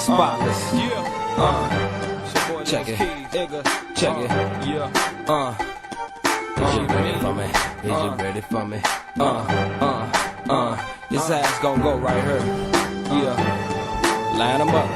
Spotless. Check it. Check it. Is you ready for me? Is you ready for me? This ass gon' go right here. Yeah. Line 'em up.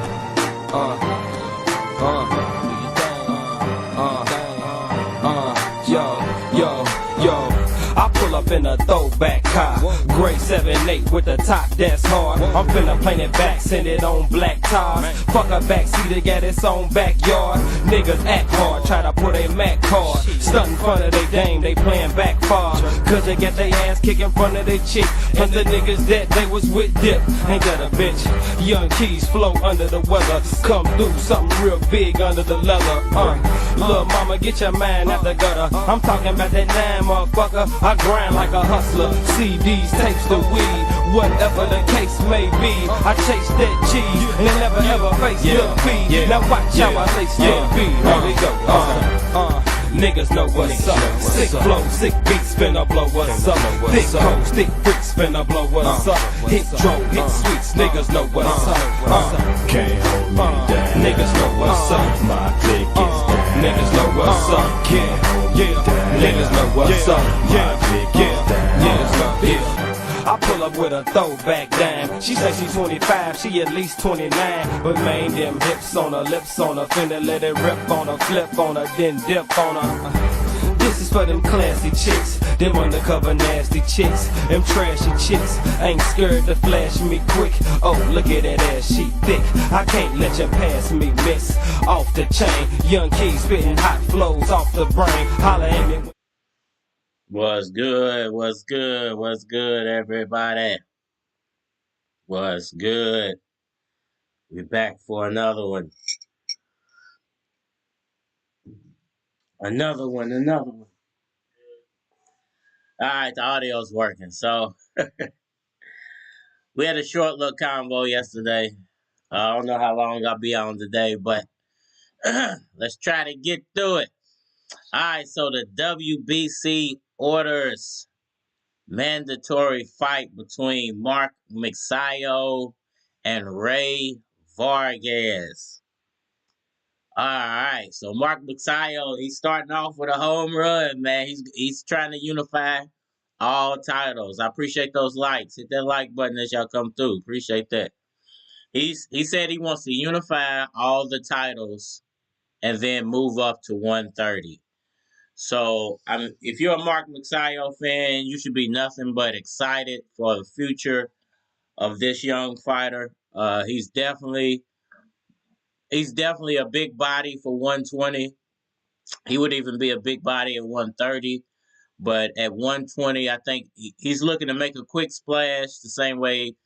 Yo. I pull up in a throwback car, gray 7-8 with the top that's hard. I'm finna paint it back, send it on black tires. Fuck a backseat, got its own backyard. Niggas act hard, try to put a Mac card. Stunt in front of they dame, they playin' back far. Cause they get they ass kicked in front of they chick. And the niggas that they was with dip. Ain't that a bitch? Young keys flow under the weather. Come through something real big under the leather. Lil' mama, get your mind out the gutter. I'm talking about that 9, motherfucker. I grind like a hustler, CDs, tapes, the weed, whatever the case may be. I chase that cheese and never ever face Lil B. Now watch how I say still B. Here we go. Niggas know what's up. Sick flow, sick beats, finna blow what's up. Thick hoes, thick freaks, finna blow what's up. Hit drum, hit sweets, niggas know what's up. Can't hold me down. Niggas know what's up. My click is down. Niggas know what's up. Niggas know what's up. I pull up with a throwback dime. She say she's 25, she at least 29. But man, them hips on her, lips on her, finna let it rip on her, flip on her, then dip on her. This is for them classy chicks, them undercover nasty chicks, them trashy chicks, ain't scared to flash me quick. Oh, look at that ass, she thick. I can't let you pass me, miss. Off the chain, young keys spitting hot flows off the brain. Holla at me. What's good, everybody? What's good? We back for another one. Another one. Alright, the audio's working. So, we had a short little convo yesterday. I don't know how long I'll be on today, but let's try to get through it. Alright, so the WBC orders mandatory fight between Mark Magsayo and Rey Vargas. Alright, so Mark Magsayo, he's starting off with a home run, man. He's trying to unify all titles. I appreciate those likes. Hit that like button as y'all come through. Appreciate that. He said he wants to unify all the titles and then move up to 130. So, if you're a Mark Magsayo fan, you should be nothing but excited for the future of this young fighter. He's definitely a big body for 120. He would even be a big body at 130. But at 120, I think he's looking to make a quick splash the same way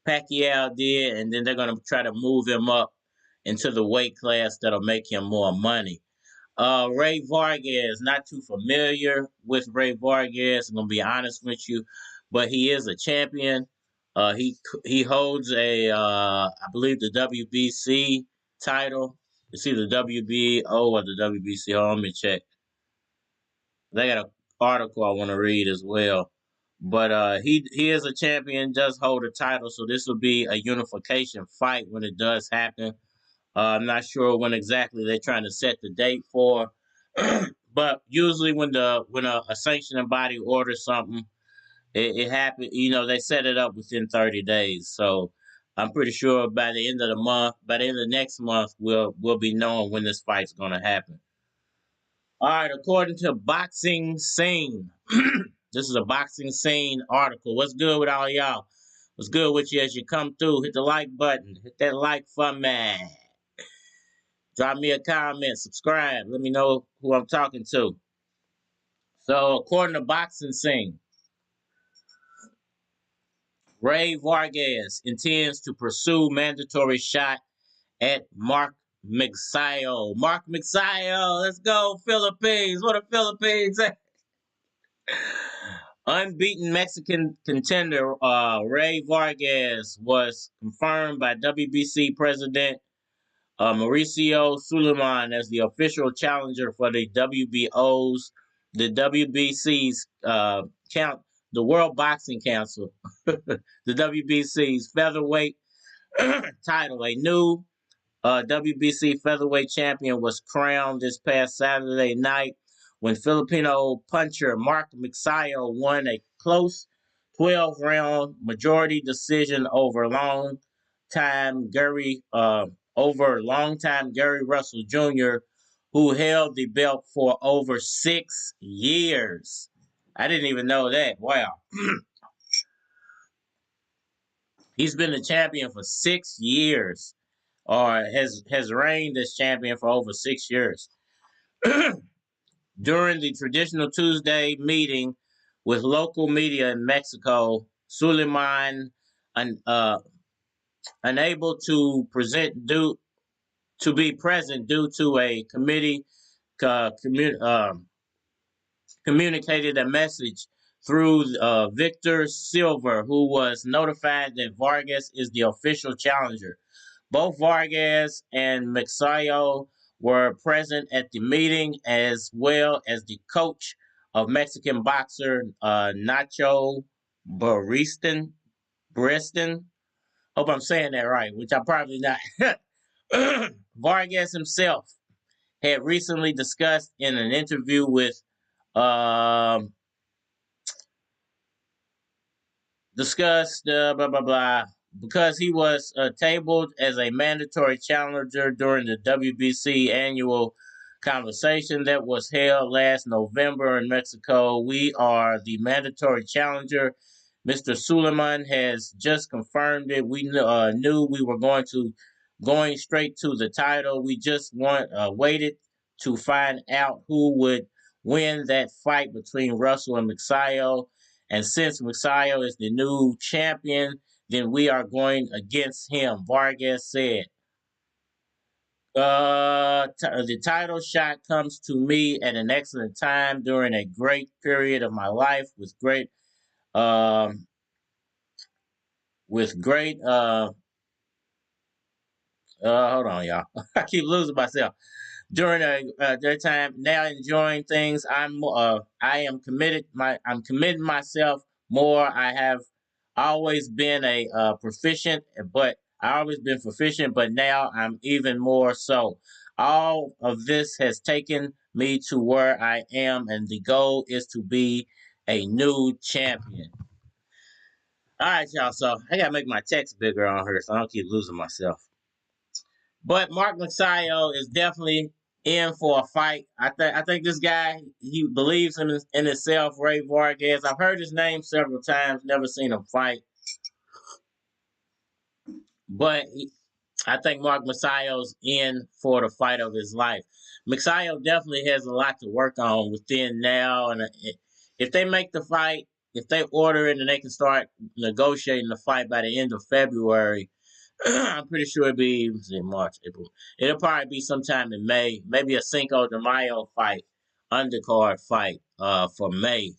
Pacquiao did, and then they're going to try to move him up into the weight class that'll make him more money. Rey Vargas, not too familiar with Rey Vargas, I'm going to be honest with you, but he is a champion. He holds I believe the WBC title. It's either WBO or the WBC. Hold on, let me check. They got an article I want to read as well. But he is a champion, does hold a title, so this will be a unification fight when it does happen. I'm not sure when exactly they're trying to set the date for, but usually when a sanctioning body orders something, it happens. You know, they set it up within 30 days. So I'm pretty sure by the end of next month, we'll be knowing when this fight's going to happen. All right, according to Boxing Scene, this is a Boxing Scene article. What's good with all y'all? What's good with you as you come through? Hit the like button. Hit that like for me. Drop me a comment, subscribe. Let me know who I'm talking to. So, according to Boxing Scene, Rey Vargas intends to pursue mandatory shot at Mark Magsayo. Mark Magsayo, let's go, Philippines. What are Philippines at? Unbeaten Mexican contender Rey Vargas was confirmed by WBC President Mauricio Suleiman as the official challenger for the WBC's the World Boxing Council, the WBC's featherweight title. A new WBC featherweight champion was crowned this past Saturday night when Filipino puncher Mark Magsayo won a close 12-round majority decision over longtime Gary Russell Jr., who held the belt for over 6 years. I didn't even know that. Wow. He's been the champion for 6 years, or has reigned as champion for over 6 years. During the traditional Tuesday meeting with local media in Mexico, Suleiman, unable to be present due to a committee, uh, commu- um, communicated a message through Victor Silver, who was notified that Vargas is the official challenger. Both Vargas and Magsayo were present at the meeting, as well as the coach of Mexican boxer Nacho Briston. Hope I'm saying that right, which I'm probably not. Vargas himself had recently discussed in an interview with um, blah blah blah because he was tabled as a mandatory challenger during the WBC annual conversation that was held last November in Mexico. We are the mandatory challenger. Mr. Suleiman has just confirmed it. We knew we were going straight to the title. We just waited to find out who would win that fight between Russell and Magsayo. And since Magsayo is the new champion, then we are going against him, Vargas said. The title shot comes to me at an excellent time during a great period of my life um, with great, hold on, y'all. I keep losing myself. During their time now enjoying things, I'm committing myself more. I have always been proficient, but now I'm even more so. All of this has taken me to where I am, and the goal is to be a new champion. All right, y'all. So I gotta make my text bigger on here so I don't keep losing myself. But Mark Magsayo is definitely in for a fight. I think this guy, he believes in himself. Rey Vargas. I've heard his name several times, never seen him fight. But I think Mark Magsayo's in for the fight of his life. Magsayo definitely has a lot to work on within now, and if they make the fight, if they order it, and they can start negotiating the fight by the end of February. I'm pretty sure it'll be March, April. It'll probably be sometime in May, maybe a Cinco de Mayo fight, undercard fight for May.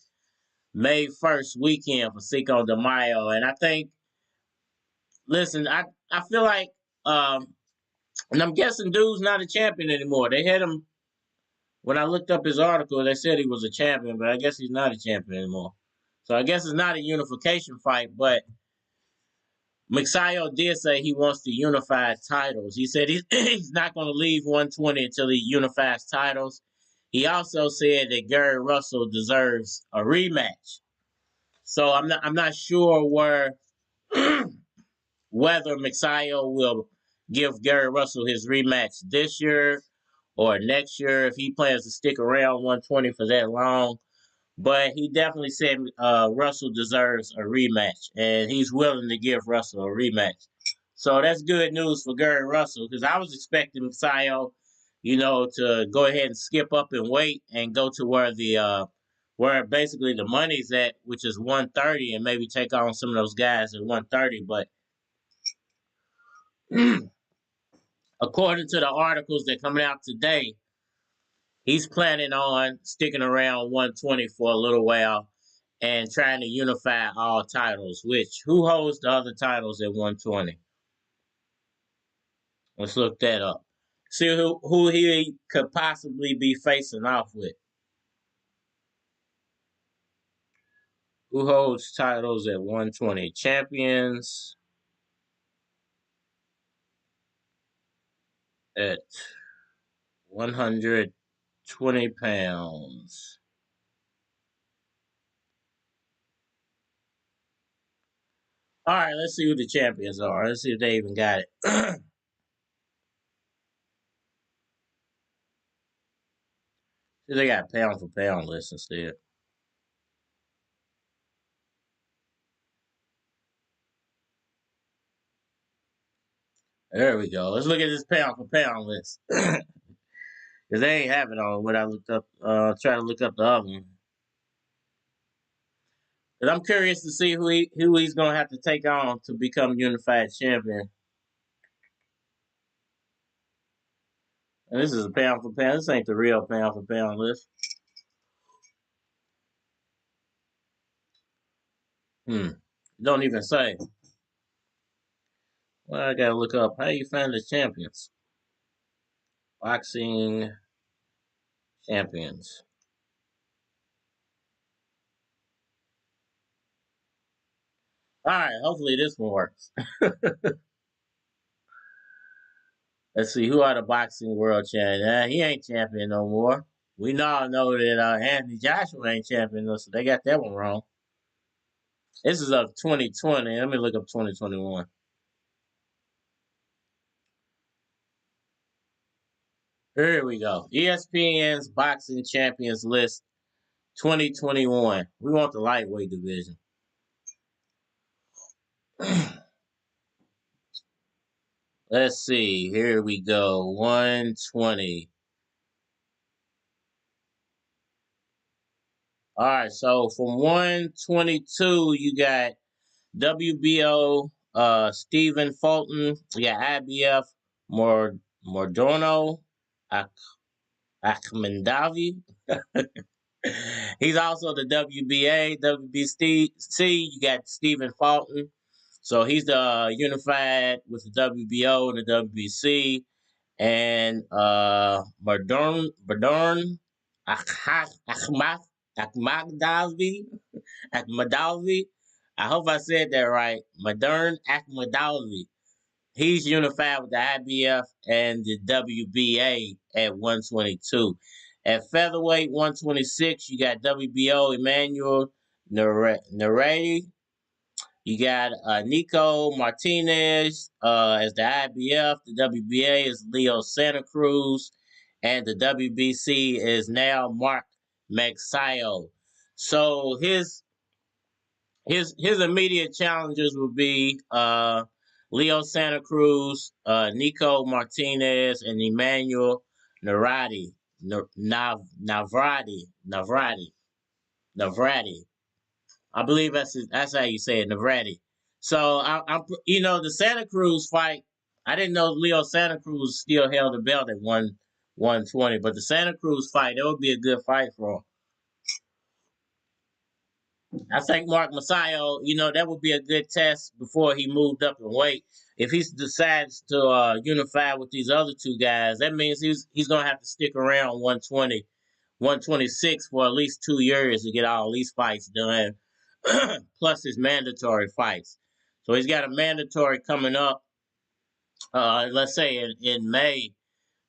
May 1st weekend for Cinco de Mayo. And I think, listen, I feel like, and I'm guessing dude's not a champion anymore. They had him, when I looked up his article, they said he was a champion, but I guess he's not a champion anymore. So I guess it's not a unification fight, but Magsayo did say he wants to unify titles. He said he's not going to leave 120 until he unifies titles. He also said that Gary Russell deserves a rematch. So I'm not sure whether Magsayo will give Gary Russell his rematch this year or next year if he plans to stick around 120 for that long. But he definitely said Russell deserves a rematch, and he's willing to give Russell a rematch. So that's good news for Gary Russell because I was expecting Magsayo, to go ahead and skip up and wait and go to where basically the money's at, which is 130, and maybe take on some of those guys at 130. But according to the articles that are coming out today, he's planning on sticking around 120 for a little while and trying to unify all titles. Which who holds the other titles at 120? Let's look that up. See who he could possibly be facing off with. Who holds titles at 120? Champions. at 120 pounds. All right, let's see who the champions are. Let's see if they even got it. See, they got pound for pound list instead. There we go. Let's look at this pound for pound list. Because they ain't have it on what I looked up. Try to look up the other one. But I'm curious to see who he's gonna have to take on to become unified champion. And this is a pound for pound. This ain't the real pound for pound list. Don't even say. Well, I gotta look up how you find the champions. Boxing champions. All right, hopefully this one works. Let's see, who are the boxing world champions? He ain't champion no more. We now know that Anthony Joshua ain't champion, so they got that one wrong. This is of 2020. Let me look up 2021. Here we go. ESPN's boxing champions list 2021. We want the lightweight division. Let's see. Here we go. 120. All right. So from 122, you got WBO, Stephen Fulton. You got IBF, Mordorno, Akhmendavi. He's also the WBA, WBC. You got Stephen Fulton. So he's the unified with the WBO and the WBC. And Mordorn Akhmadalvi. I hope I said that right. Modern Akhmadalvi. He's unified with the IBF and the WBA at 122. At featherweight 126, you got WBO Emmanuel Nereti. You got Nico Martinez as the IBF. The WBA is Leo Santa Cruz. And the WBC is now Mark Magsayo. So his immediate challengers would be Leo Santa Cruz, Nico Martinez, and Emmanuel Navrati. Navrati. I believe that's how you say it, Navrati. So I'm the Santa Cruz fight. I didn't know Leo Santa Cruz still held the belt at 120, but the Santa Cruz fight, that would be a good fight for him. I think Mark Magsayo, that would be a good test before he moved up in weight. If he decides to unify with these other two guys, that means he's going to have to stick around 120, 126 for at least 2 years to get all these fights done, plus his mandatory fights. So he's got a mandatory coming up, let's say in May.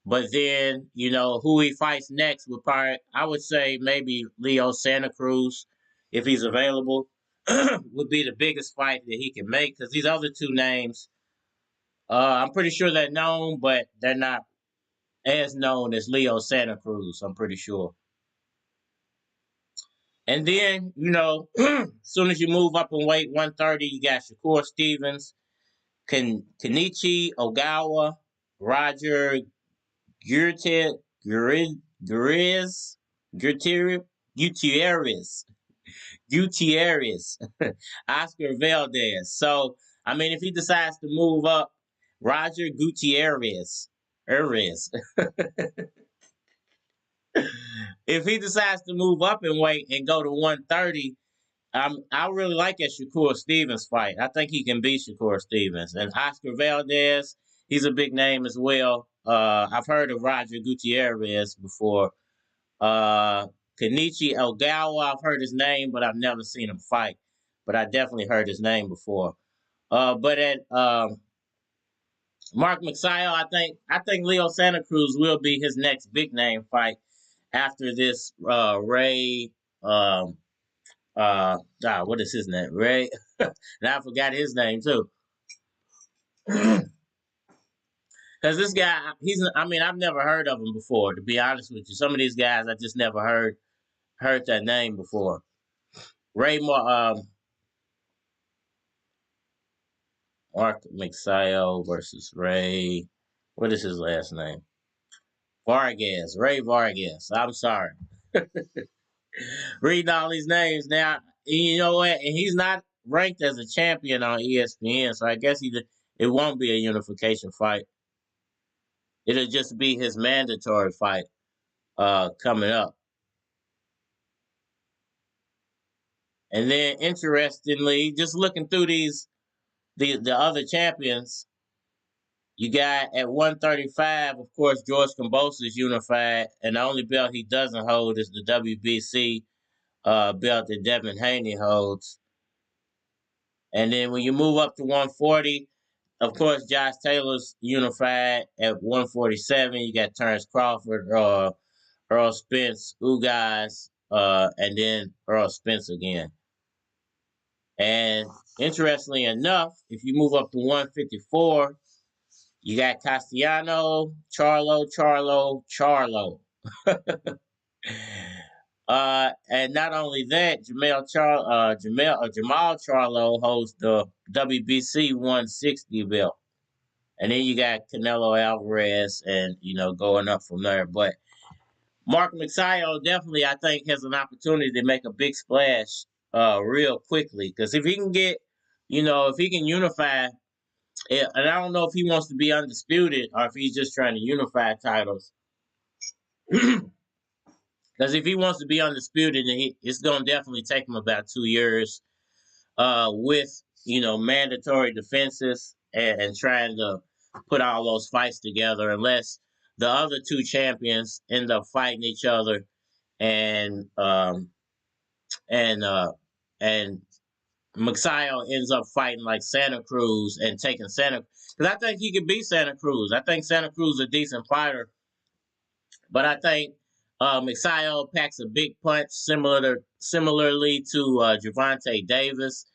But then, who he fights next would probably, I would say maybe Leo Santa Cruz, if he's available, would be the biggest fight that he can make. Because these other two names, I'm pretty sure they're known, but they're not as known as Leo Santa Cruz, I'm pretty sure. And then, as soon as you move up in weight, 130, you got Shakur Stevens, Kenichi Ogawa, Roger Gutierrez, Oscar Valdez. So, I mean, if he decides to move up, Roger Gutierrez, if he decides to move up in weight and go to 130, I really like that Shakur Stevens fight. I think he can beat Shakur Stevens. And Oscar Valdez, he's a big name as well. I've heard of Roger Gutierrez before. Kenichi Ogawa, I've heard his name, but I've never seen him fight. But I definitely heard his name before. But at Mark Magsayo, I think Leo Santa Cruz will be his next big name fight after this Ray what is his name? Ray now I forgot his name too. Because this guy, I've never heard of him before, to be honest with you. Some of these guys I just never heard that name before. Mark Magsayo versus Ray. What is his last name? Vargas. Ray Vargas. I'm sorry. Reading all these names now. You know what? And he's not ranked as a champion on ESPN, so I guess it won't be a unification fight. It'll just be his mandatory fight coming up. And then, interestingly, just looking through the other champions, you got at 135, of course, George Kambosos is unified, and the only belt he doesn't hold is the WBC belt that Devin Haney holds. And then when you move up to 140, of course, Josh Taylor's unified at 147. You got Terrence Crawford, Earl Spence, Ugas, and then Earl Spence again. And interestingly enough, if you move up to 154, you got Castellano, Charlo. And not only that, Jamal Charlo holds the WBC 160 belt. And then you got Canelo Alvarez and, going up from there. But Mark Magsayo definitely, I think, has an opportunity to make a big splash real quickly. Because if he can if he can unify, and I don't know if he wants to be undisputed or if he's just trying to unify titles. Because if he wants to be undisputed, it's going to definitely take him about 2 years with, mandatory defenses and trying to put all those fights together unless the other two champions end up fighting each other and Magsayo ends up fighting like Santa Cruz and taking Santa. Because I think he could beat Santa Cruz. I think Santa Cruz is a decent fighter. But I think Magsayo packs a big punch similarly to Gervonta Davis.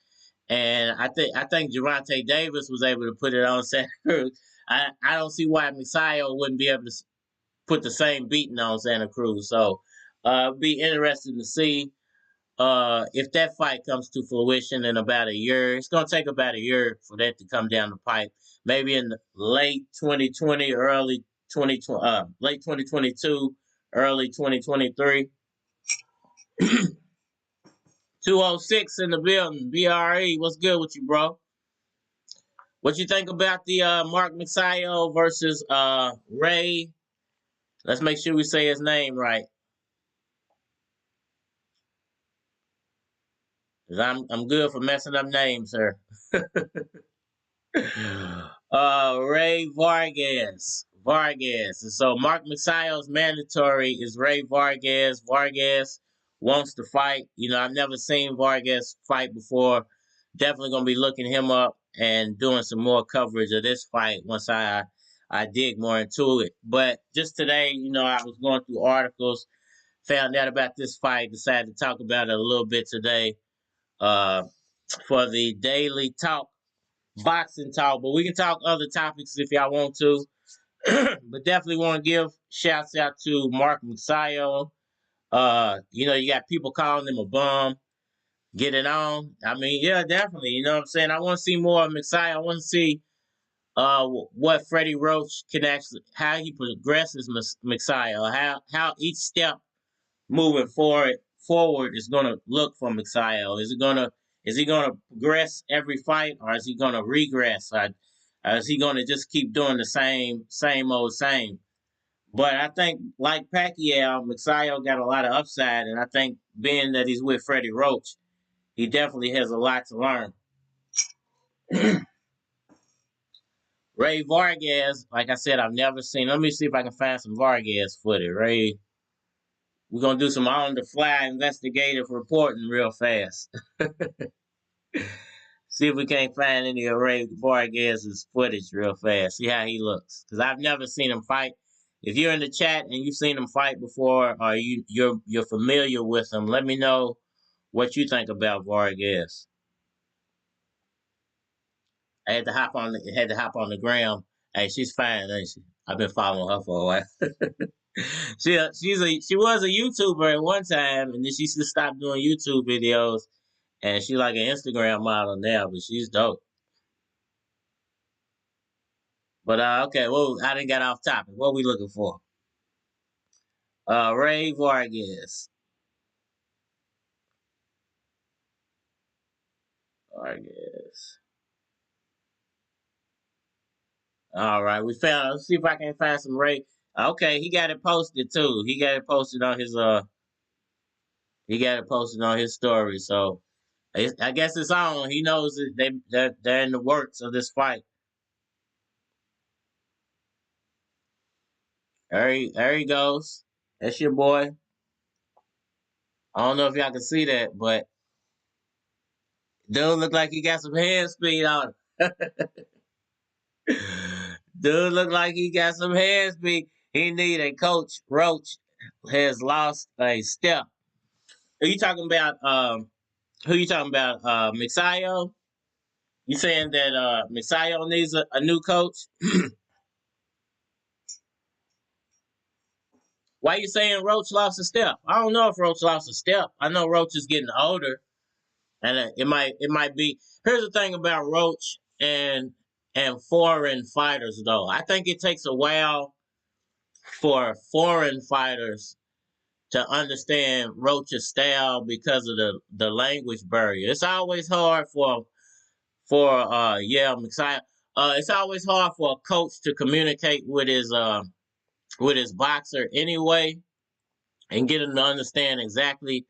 And I think Gervonta Davis was able to put it on Santa Cruz. I don't see why Magsayo wouldn't be able to put the same beating on Santa Cruz. So it'd be interesting to see if that fight comes to fruition in about a year. It's going to take about a year for that to come down the pipe. Maybe in the late 2020, late 2022, early 2023. 206 in the building. BRE, what's good with you, bro? What you think about the Mark Magsayo versus Ray? Let's make sure we say his name right. Cause I'm good for messing up names, sir. Rey Vargas. And so Mark Magsayo's mandatory is Rey Vargas. Vargas wants to fight. I've never seen Vargas fight before. Definitely gonna be looking him up and doing some more coverage of this fight once I dig more into it. But just today, I was going through articles, found out about this fight, decided to talk about it a little bit today for the daily talk. Boxing talk, but we can talk other topics if y'all want to. But definitely want to give shouts out to Mark Magsayo. You got people calling him a bum. Get it on. Yeah, definitely. You know what I'm saying? I want to see more of Magsayo. I want to see what Freddie Roach can actually, how he progresses Magsayo, how each step moving forward is going to look for Magsayo. Is he gonna progress every fight, or is he gonna regress, or is he gonna just keep doing the same old same? But I think, like Pacquiao, Magsayo got a lot of upside, and I think being that he's with Freddie Roach, he definitely has a lot to learn. Rey Vargas, like I said, I've never seen. Let me see if I can find some Vargas footage. Ray, we're gonna do some on the fly investigative reporting real fast. See if we can't find any of Rey Vargas' footage real fast. See how he looks, because I've never seen him fight. If you're in the chat and you've seen him fight before, or you're familiar with him, let me know what you think about Vargas. I had to hop on the gram. Hey, she's fine, ain't she? I've been following her for a while. she was a YouTuber at one time, and then she just stopped doing YouTube videos, and she like an Instagram model now, but she's dope. But okay, well, I didn't get off topic. What we looking for? Rey Vargas. Vargas. All right, we found. Let's see if I can find some Rey. Okay, he got it posted too. He got it posted on his He got it posted on his story. So I guess it's on. He knows that they're in the works of this fight. There he goes. That's your boy. I don't know if y'all can see that, but dude look like he got some hand speed on him. Dude look like he got some hand speed. He need a coach. Roach has lost a step. Are you talking about who you talking about? Magsayo? You saying that Magsayo needs a new coach? Why you saying Roach lost a step? I don't know if Roach lost a step. I know Roach is getting older, and it might be. Here's the thing about Roach and foreign fighters, though. I think it takes a while for foreign fighters to understand Roach's style because of the language barrier. It's always hard for Messiah. It's always hard for a coach to communicate with his boxer anyway, and get him to understand exactly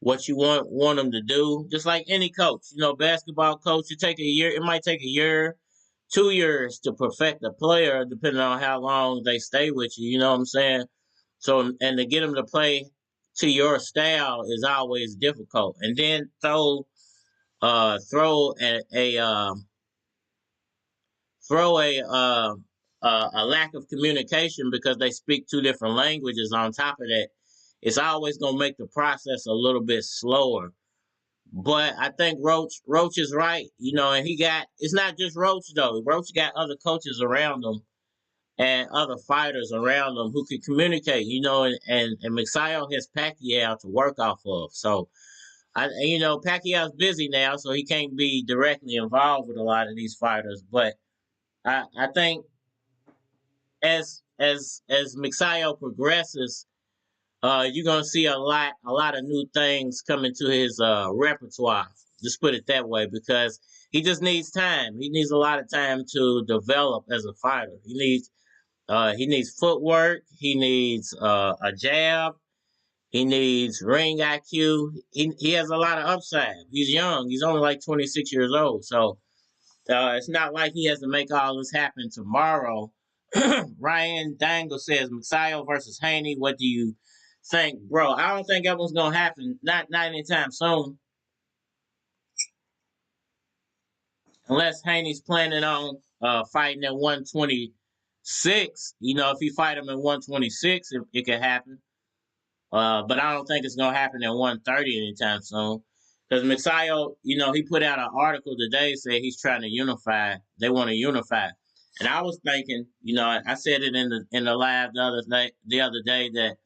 what you want him to do. Just like any coach, basketball coach, it might take a year, 2 years to perfect a player, depending on how long they stay with you. You know what I'm saying? So, and to get them to play to your style is always difficult. And then throw a lack of communication because they speak two different languages on top of that. It's always gonna make the process a little bit slower. But I think Roach is right, and it's not just Roach though. Roach got other coaches around him and other fighters around him who can communicate, and Magsayo has Pacquiao to work off of. So Pacquiao's busy now, so he can't be directly involved with a lot of these fighters. But I think as Magsayo progresses, you're gonna see a lot of new things coming to his repertoire. Just put it that way, because he just needs time. He needs a lot of time to develop as a fighter. He needs footwork. He needs a jab. He needs ring IQ. He has a lot of upside. He's young. He's only like 26 years old. So it's not like he has to make all this happen tomorrow. Ryan Dangle says Magsayo versus Haney. What do you think, bro? I don't think that one's gonna happen. Not anytime soon, unless Haney's planning on fighting at 126. If he fight him at 126, it could happen. But I don't think it's gonna happen at 130 anytime soon. Because Magsayo, he put out an article today saying he's trying to unify. They want to unify. And I was thinking, I said it in the live the other day that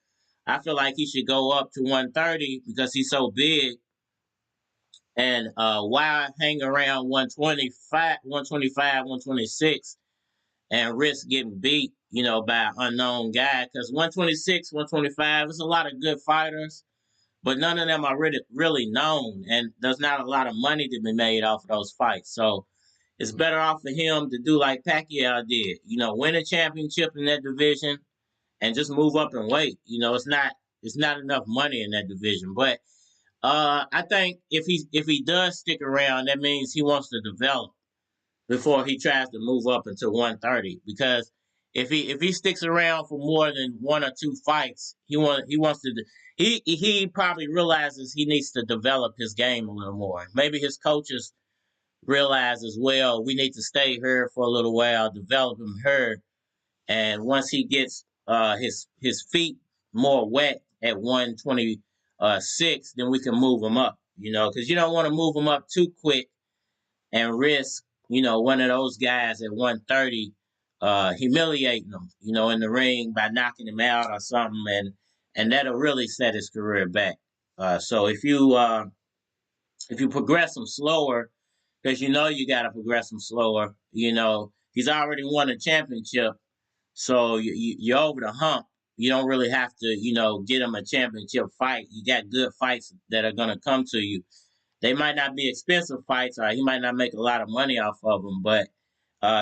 I feel like he should go up to 130 because he's so big. And why hang around 125, 126 and risk getting beat, by an unknown guy? Because 126, 125, there's a lot of good fighters, but none of them are really known. And there's not a lot of money to be made off of those fights. So it's better off for him to do like Pacquiao did, win a championship in that division and just move up and wait. It's not enough money in that division. But I think if he does stick around, that means he wants to develop before he tries to move up into 130. Because if he sticks around for more than one or two fights, he probably realizes he needs to develop his game a little more. Maybe his coaches realized as well we need to stay here for a little while, develop him here, and once he gets his feet more wet at 126, then we can move him up. Because you don't want to move him up too quick and risk one of those guys at 130 humiliating him in the ring by knocking him out or something, and that'll really set his career back. So if you progress him slower, because you got to progress him slower. He's already won a championship, so you're over the hump. You don't really have to, get him a championship fight. You got good fights that are gonna come to you. They might not be expensive fights, or he might not make a lot of money off of them, but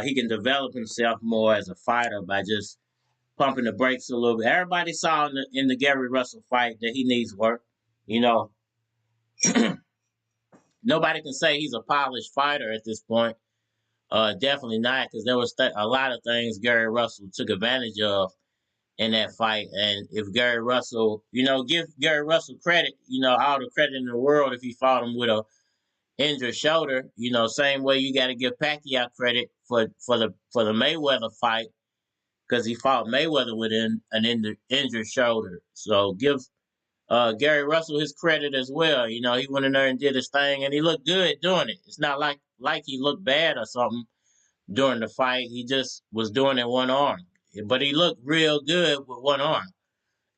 he can develop himself more as a fighter by just pumping the brakes a little bit. Everybody saw in the Gary Russell fight that he needs work. Nobody can say he's a polished fighter at this point. Definitely not, because there was a lot of things Gary Russell took advantage of in that fight. And if Gary Russell, give Gary Russell credit, all the credit in the world if he fought him with a injured shoulder. Same way you got to give Pacquiao credit for the Mayweather fight, because he fought Mayweather with an injured shoulder. So give Gary Russell his credit as well. He went in there and did his thing, and he looked good doing it. It's not like he looked bad or something during the fight. He just was doing it one arm, but he looked real good with one arm.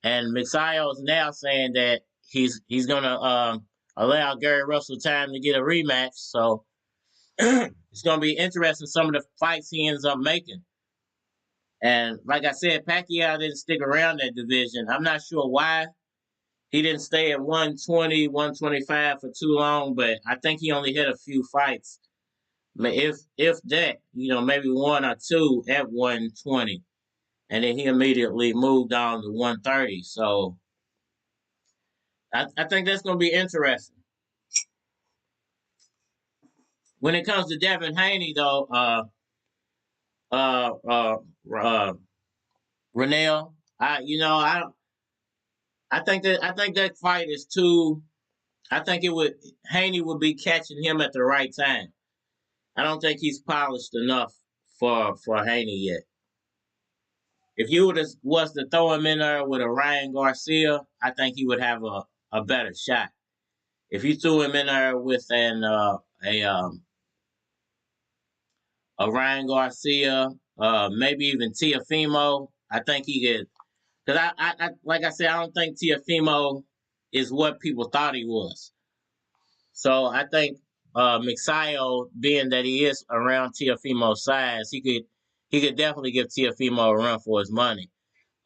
And Magsayo is now saying that he's gonna allow Gary Russell time to get a rematch. So it's gonna be interesting some of the fights he ends up making. And like I said, Pacquiao didn't stick around that division. I'm not sure why he didn't stay at 120, 125 for too long, but I think he only had a few fights. If that, maybe one or two at 120. And then he immediately moved on to 130. So I think that's going to be interesting. When it comes to Devin Haney, though, Renell, I think that fight is too. I think Haney would be catching him at the right time. I don't think he's polished enough for Haney yet. If you was to throw him in there with a Ryan Garcia, I think he would have a better shot. If you threw him in there with a Ryan Garcia, maybe even Teofimo, I think he could. Because I like I said, I don't think Teofimo is what people thought he was. So I think Magsayo, being that he is around Teofimo's size, he could definitely give Teofimo a run for his money.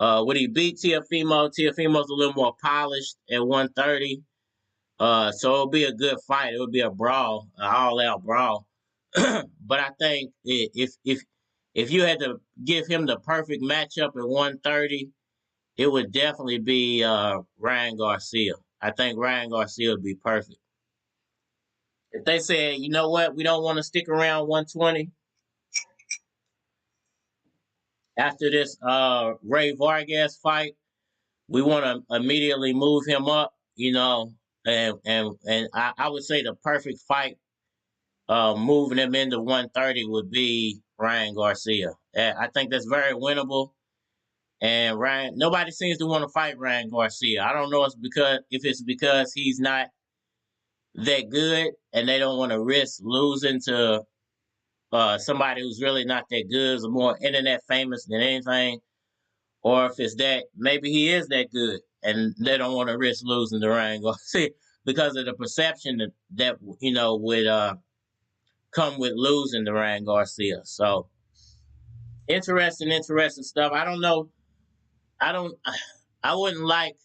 Would he beat Teofimo? Teofimo's a little more polished at 130. So it'll be a good fight. It would be a brawl, an all-out brawl. But I think if you had to give him the perfect matchup at 130, it would definitely be Ryan Garcia. I think Ryan Garcia would be perfect. If they said, you know what, we don't want to stick around 120 after this Rey Vargas fight, we want to immediately move him up, and I would say the perfect fight moving him into 130 would be Ryan Garcia. I think that's very winnable. And nobody seems to want to fight Ryan Garcia. I don't know if it's because he's not that good and they don't want to risk losing to somebody who's really not that good, is more internet famous than anything, or if it's that maybe he is that good and they don't want to risk losing to Ryan Garcia because of the perception that would come with losing to Ryan Garcia. So interesting stuff. I don't know. I wouldn't like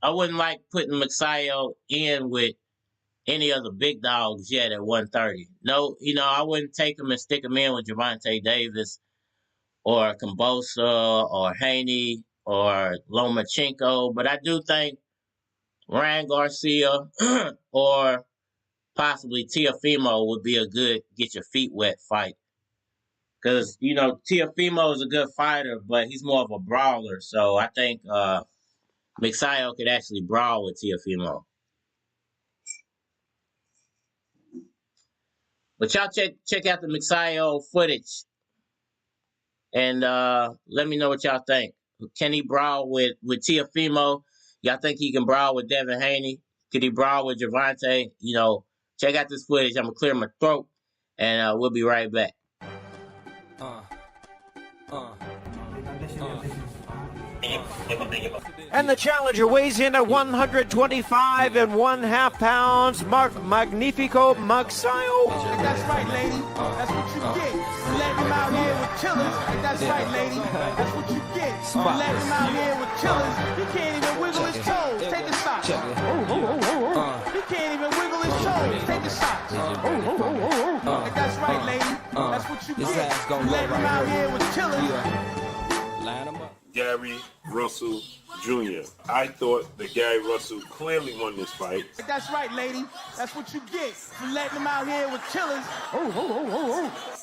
putting Magsayo in with any of the big dogs yet at 130. No, I wouldn't take him and stick him in with Gervonta Davis or Kambosa or Haney or Lomachenko. But I do think Ryan Garcia or possibly Teofimo would be a good get your feet wet fight. Because, Teofimo is a good fighter, but he's more of a brawler. So I think Magsayo could actually brawl with Teofimo. But y'all check out the Magsayo footage and let me know what y'all think. Can he brawl with Teofimo? Y'all think he can brawl with Devin Haney? Could he brawl with Gervonta? You know, check out this footage. I'm gonna clear my throat, and we'll be right back. And the challenger weighs in at 125 and 1/2 pounds. Mark Magnifico Magsayo. That's right, lady. That's what you get. You let him out here with killers. That's right, lady. That's what you get. You let him out here with killers. He can't even wiggle his toes. Take a shot. He can't even wiggle his toes. Take a shot. That's right, lady. That's what you get. You let him out here with killers. Line him up. Gary Russell Jr. I thought that Gary Russell clearly won this fight. That's right, lady. That's what you get. You letting him out here with killers.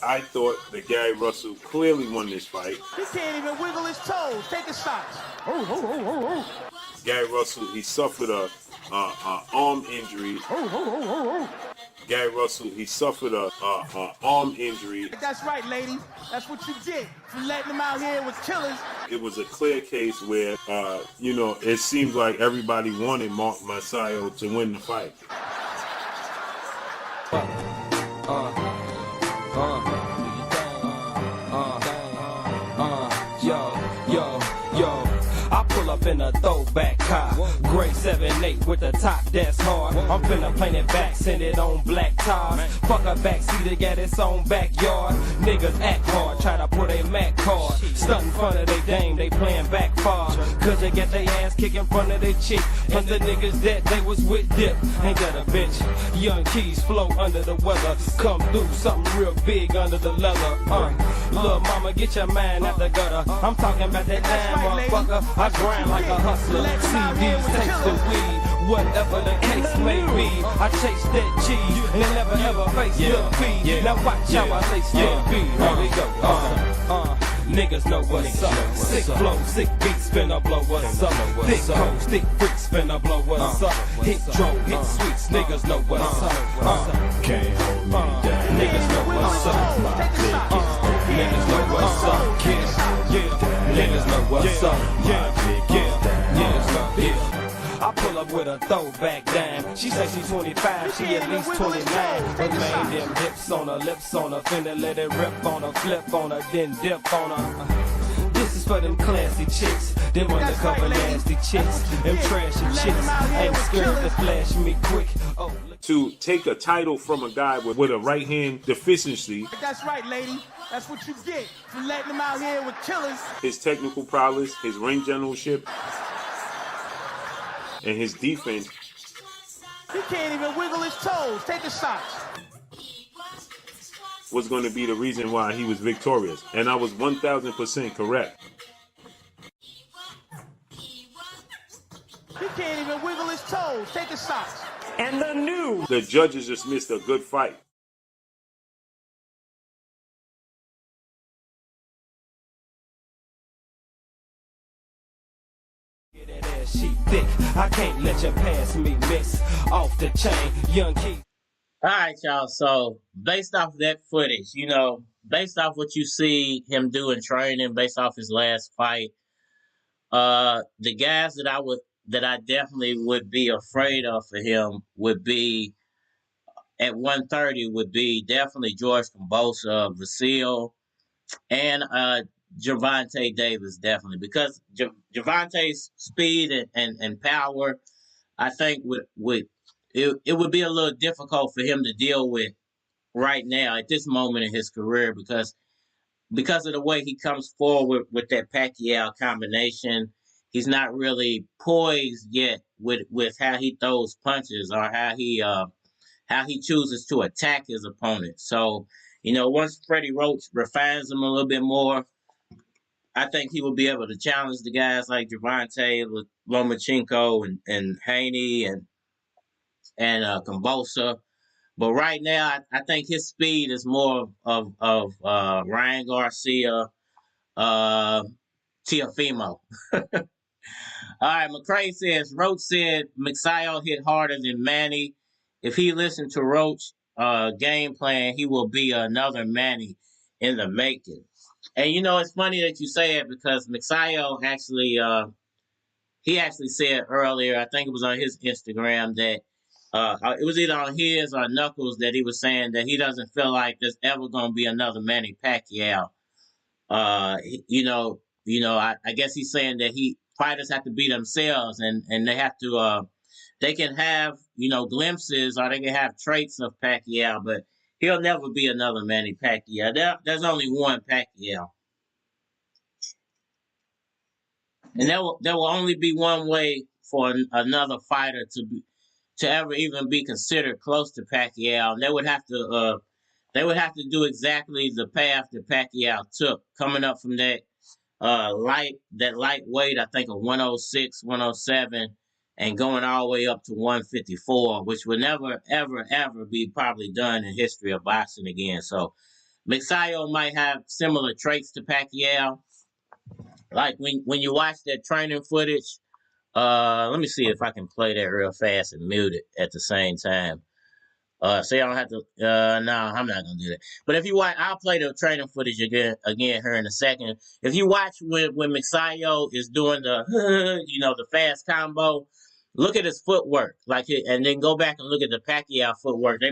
I thought that Gary Russell clearly won this fight. He can't even wiggle his toes. Take a shot. Gary Russell, he suffered a arm injury. Gary Russell, he suffered a arm injury. That's right, lady. That's what you get. You letting him out here with killers. It was a clear case where, you know, it seems like everybody wanted Mark Magsayo to win the fight. Yo. I pull up in a throwback car, gray 7/8 with the top that's hard. I'm finna paint it back, send it on black tires. Fuck a backseat, got its own backyard. Niggas act hard, try to put a Mac card. Stunt in front of they dame, they playing back far. Cause they get their ass kicked in front of their chick. And the niggas that they was with dip. Ain't that a bitch? Young keys flow under the weather. Come through something real big under the leather. Little mama, get your mind out the gutter. I'm talking about that damn motherfucker. I grind like a hustler. CDs, taste the weed, whatever the case may be. I chase that cheese and never ever face defeat. Now watch how I lace that beat. Here we go. Niggas know what's up. Sick flow, sick beats, finna blow us up. Thick cold, thick freaks, finna blow us up. Hit drone, hit sweets, niggas know what's up. Can't hold me down. Niggas know what's up. Niggas know what's up. Niggas know what's up. I pull up with a throwback dime. She say she 25, she at least 29. Remain them hips on her, lips on her. Finna let it rip on her, flip on her, then dip on her. This is for them classy chicks, them undercover nasty chicks, them trashy chicks. Ain't scared to flash me quick. Oh, To take a title from a guy with a right hand deficiency, That's right, lady. That's what you get. You letting him out here with killers. his technical prowess, his ring generalship, and his defense, He can't even wiggle his toes. Take a shot. was going to be the reason why he was victorious. And I was 1,000% correct. He can't even wiggle his toes. Take a shot. And the new The judges just missed a good fight. that ass, she thick. I can't let you pass me, miss. Off the chain, young key. All right, y'all. So based off that footage, you know, based off what you see him do in training, based off his last fight, the guys that I definitely would be afraid of for him would be at 130 would be definitely George Kambosa, Vasil, and Gervonta Davis, definitely, because Gervonta's speed and power, I think it would be a little difficult for him to deal with right now at this moment in his career because of the way he comes forward with that Pacquiao combination. He's not really poised yet with how he throws punches or how he chooses to attack his opponent. So, you know, once Freddie Roach refines him a little bit more, I think he will be able to challenge the guys like Gervonta, Lomachenko, and Haney and Kambosa. But right now, I think his speed is more of Ryan Garcia, Teofimo. All right, McCray says, Roach said Magsayo hit harder than Manny. If he listened to Roach, game plan, he will be another Manny in the making. And you know, it's funny that you say it because Magsayo actually, he actually said earlier, I think it was on his Instagram, that it was either on his or Knuckles that he was saying that he doesn't feel like there's ever going to be another Manny Pacquiao. I guess he's saying that fighters have to be themselves, and they have to they can have glimpses or they can have traits of Pacquiao, but he'll never be another Manny Pacquiao. There's only one Pacquiao, and there will only be one way for another fighter to ever even be considered close to Pacquiao. And they would have to do exactly the path that Pacquiao took, coming up from that lightweight, I think of 106, 107, and going all the way up to 154, which would never, ever, ever be probably done in history of boxing again. So Magsayo might have similar traits to Pacquiao. Like when you watch that training footage, let me see if I can play that real fast and mute it at the same time. So y'all don't have to. No, I'm not gonna do that. But if you watch, I'll play the training footage again here in a second. If you watch when Magsayo is doing the the fast combo, look at his footwork, and then go back and look at the Pacquiao footwork. They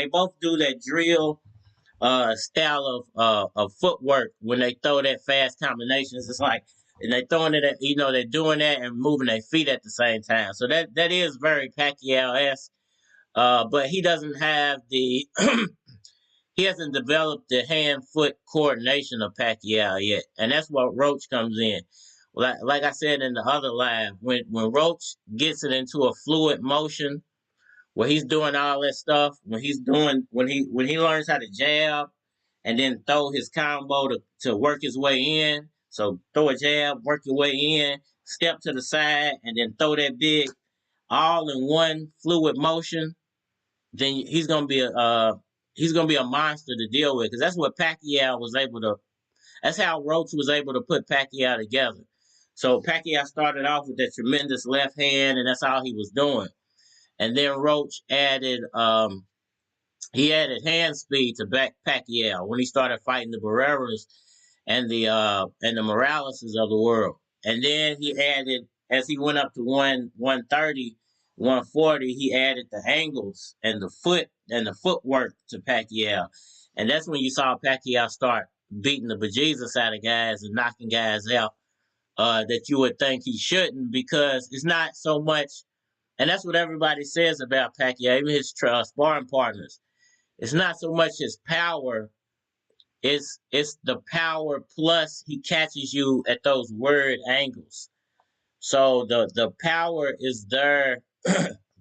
both do that drill style of footwork when they throw that fast combinations. It's like, and they throwing it at, they're doing that and moving their feet at the same time. So that is very Pacquiao-esque. But he doesn't have the he hasn't developed the hand-foot coordination of Pacquiao yet, and that's what Roach comes in. Like I said in the other live, when Roach gets it into a fluid motion, where he's doing all that stuff, when he learns how to jab and then throw his combo to work his way in. So throw a jab, work your way in, step to the side, and then throw that big all in one fluid motion. Then he's gonna be a monster to deal with, because that's what Pacquiao was able to. That's how Roach was able to put Pacquiao together. So Pacquiao started off with that tremendous left hand, and that's all he was doing. And then Roach added hand speed to Pacquiao when he started fighting the Barreras and the Moraleses of the world. And then he added, as he went up to 130, 140, he added the angles and the footwork to Pacquiao. And that's when you saw Pacquiao start beating the bejesus out of guys and knocking guys out that you would think he shouldn't, because it's not so much. And that's what everybody says about Pacquiao, even his sparring partners. It's not so much his power. It's the power plus he catches you at those weird angles. So the power is there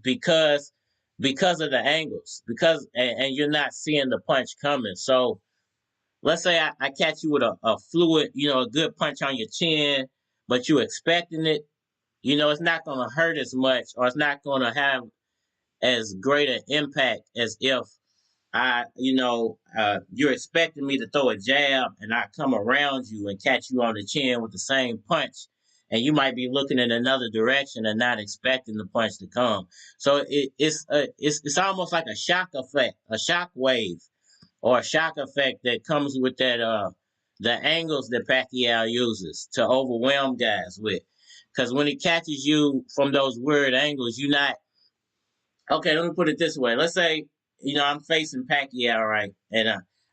because of the angles. And you're not seeing the punch coming. So let's say I catch you with a fluid, a good punch on your chin, but you're expecting it. It's not going to hurt as much, or it's not going to have as great an impact as if you're expecting me to throw a jab and I come around you and catch you on the chin with the same punch, and you might be looking in another direction and not expecting the punch to come. So it's almost like a shock effect, a shock wave, or a shock effect that comes with that the angles that Pacquiao uses to overwhelm guys with. Because when he catches you from those weird angles, you're not. Okay, let me put it this way. Let's say, I'm facing Pacquiao, right? And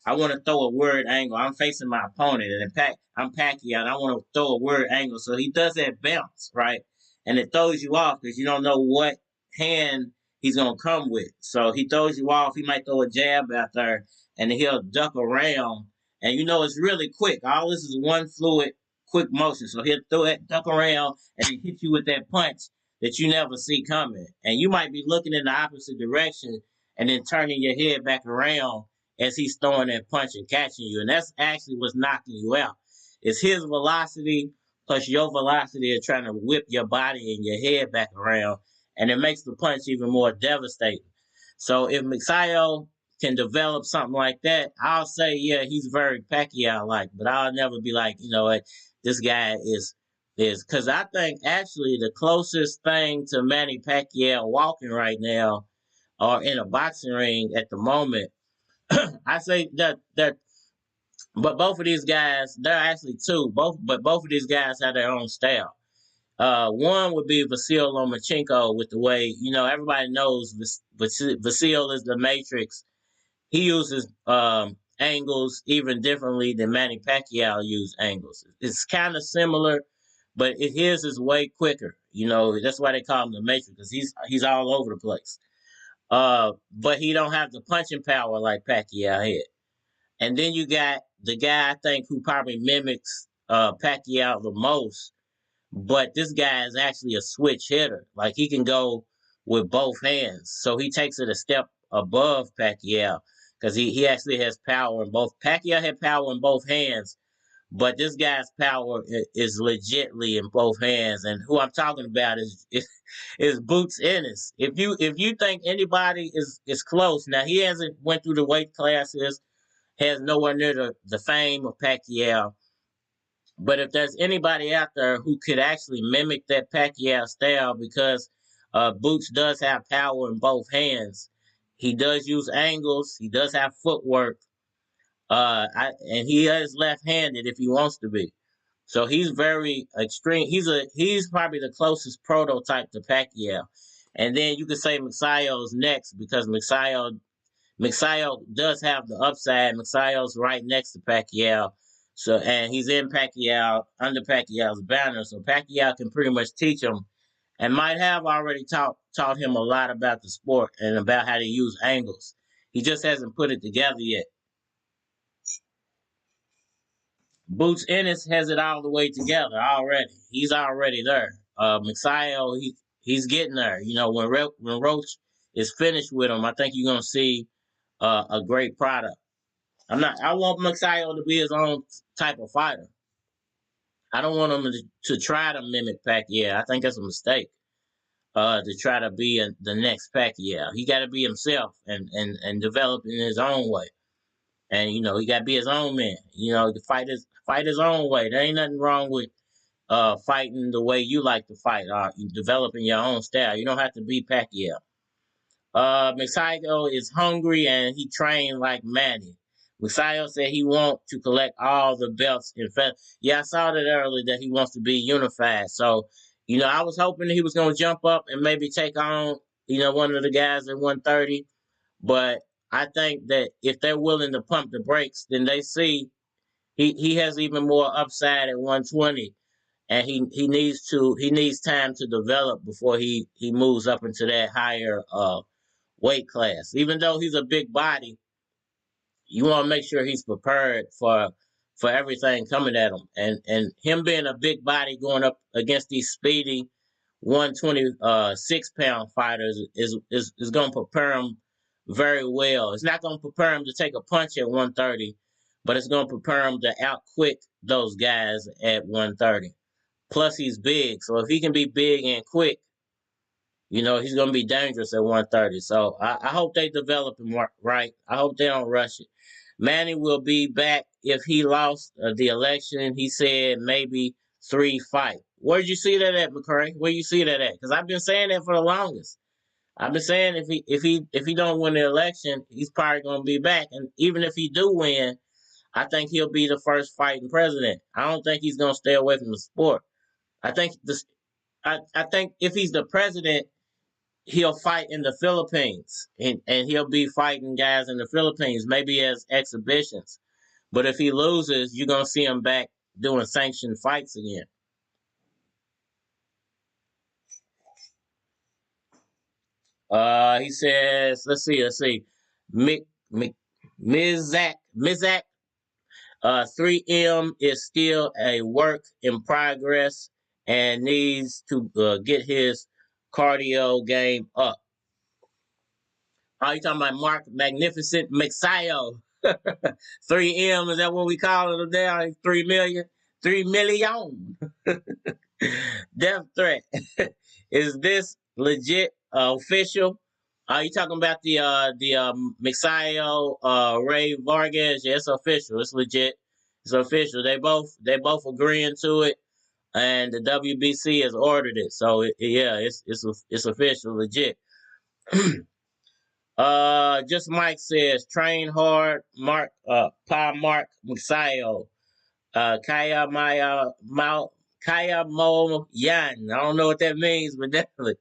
I want to throw a weird angle. I'm facing my opponent, and I'm Pacquiao, and I want to throw a weird angle. So he does that bounce, right? And it throws you off because you don't know what hand he's going to come with. So he throws you off. He might throw a jab out there, and he'll duck around. And it's really quick. All this is one fluid, quick motion. So he'll throw it, duck around, and then hit you with that punch that you never see coming. And you might be looking in the opposite direction and then turning your head back around as he's throwing that punch and catching you. And that's actually what's knocking you out. It's his velocity plus your velocity of trying to whip your body and your head back around. And it makes the punch even more devastating. So if Magsayo can develop something like that, I'll say, yeah, he's very Pacquiao-like. But I'll never be like, this guy is because I think actually the closest thing to Manny Pacquiao walking right now or in a boxing ring at the moment. I say that, but both of these guys, there are actually two, but both of these guys have their own style. One would be Vasil Lomachenko with the way, everybody knows Vasil is the Matrix. He uses angles even differently than Manny Pacquiao used angles. It's kind of similar, but his is way quicker. That's why they call him the Matrix, because he's all over the place. But he don't have the punching power like Pacquiao had. And then you got the guy I think who probably mimics Pacquiao the most, but this guy is actually a switch hitter. Like he can go with both hands. So he takes it a step above Pacquiao because he actually has power in both. Pacquiao had power in both hands, but this guy's power is legitly in both hands. And who I'm talking about is Boots Ennis. If you think anybody is close, now he hasn't went through the weight classes, has nowhere near the fame of Pacquiao. But if there's anybody out there who could actually mimic that Pacquiao style, because Boots does have power in both hands, he does use angles, he does have footwork, and he is left-handed if he wants to be. So he's very extreme. He's probably the closest prototype to Pacquiao. And then you could say Magsayo's next, because Magsayo does have the upside. Magsayo's right next to Pacquiao. So, and he's in Pacquiao, under Pacquiao's banner. So Pacquiao can pretty much teach him, and might have already taught him a lot about the sport and about how to use angles. He just hasn't put it together yet. Boots Ennis has it all the way together already. He's already there. Magsayo, he's getting there. When Roach is finished with him, I think you're gonna see a great product. I want Magsayo to be his own type of fighter. I don't want him to try to mimic Pacquiao. I think that's a mistake. To try to be the next Pacquiao, he got to be himself and develop in his own way. And he got to be his own man. To fight his own way. There ain't nothing wrong with fighting the way you like to fight, or developing your own style. You don't have to be Pacquiao. Magsayo is hungry and he trained like Manny. Magsayo said he wants to collect all the belts in fact. Yeah, I saw that earlier that he wants to be unified. So, I was hoping he was going to jump up and maybe take on, one of the guys at 130. But I think that if they're willing to pump the brakes, then they see he has even more upside at 120. And he needs time to develop before he moves up into that higher weight class. Even though he's a big body, you want to make sure he's prepared for everything coming at him. And him being a big body going up against these speedy 126-pound fighters is going to prepare him very well. It's not going to prepare him to take a punch at 130, but it's going to prepare him to outquick those guys at 130. Plus, he's big, so if he can be big and quick, he's going to be dangerous at 130. So I hope they develop him right. I hope they don't rush it. Manny will be back if he lost the election. He said maybe 3 fights. Where'd you see that at, McCray? Where you see that at? Because I've been saying that for the longest. I've been saying if he don't win the election, he's probably going to be back. And even if he do win, I think he'll be the first fighting president. I don't think he's going to stay away from the sport. I think if he's the president, he'll fight in the Philippines, and he'll be fighting guys in the Philippines, maybe as exhibitions. But if he loses, you're going to see him back doing sanctioned fights again. He says, let's see. Mizak, 3M is still a work in progress and needs to get his cardio game up. Oh, you talking about Mark Magnificent Magsayo? 3M, is that what we call it now? 3 million? 3 million. Death threat. Is this legit official? Are you talking about the Mexican Rey Vargas? Yeah, it's official. It's legit. It's official. They both agreeing to it, and the WBC has ordered it. So it's official, legit. Just Mike says, train hard, Mark Magsayo. Kaya Kaya Mo Yan. I don't know what that means, but definitely.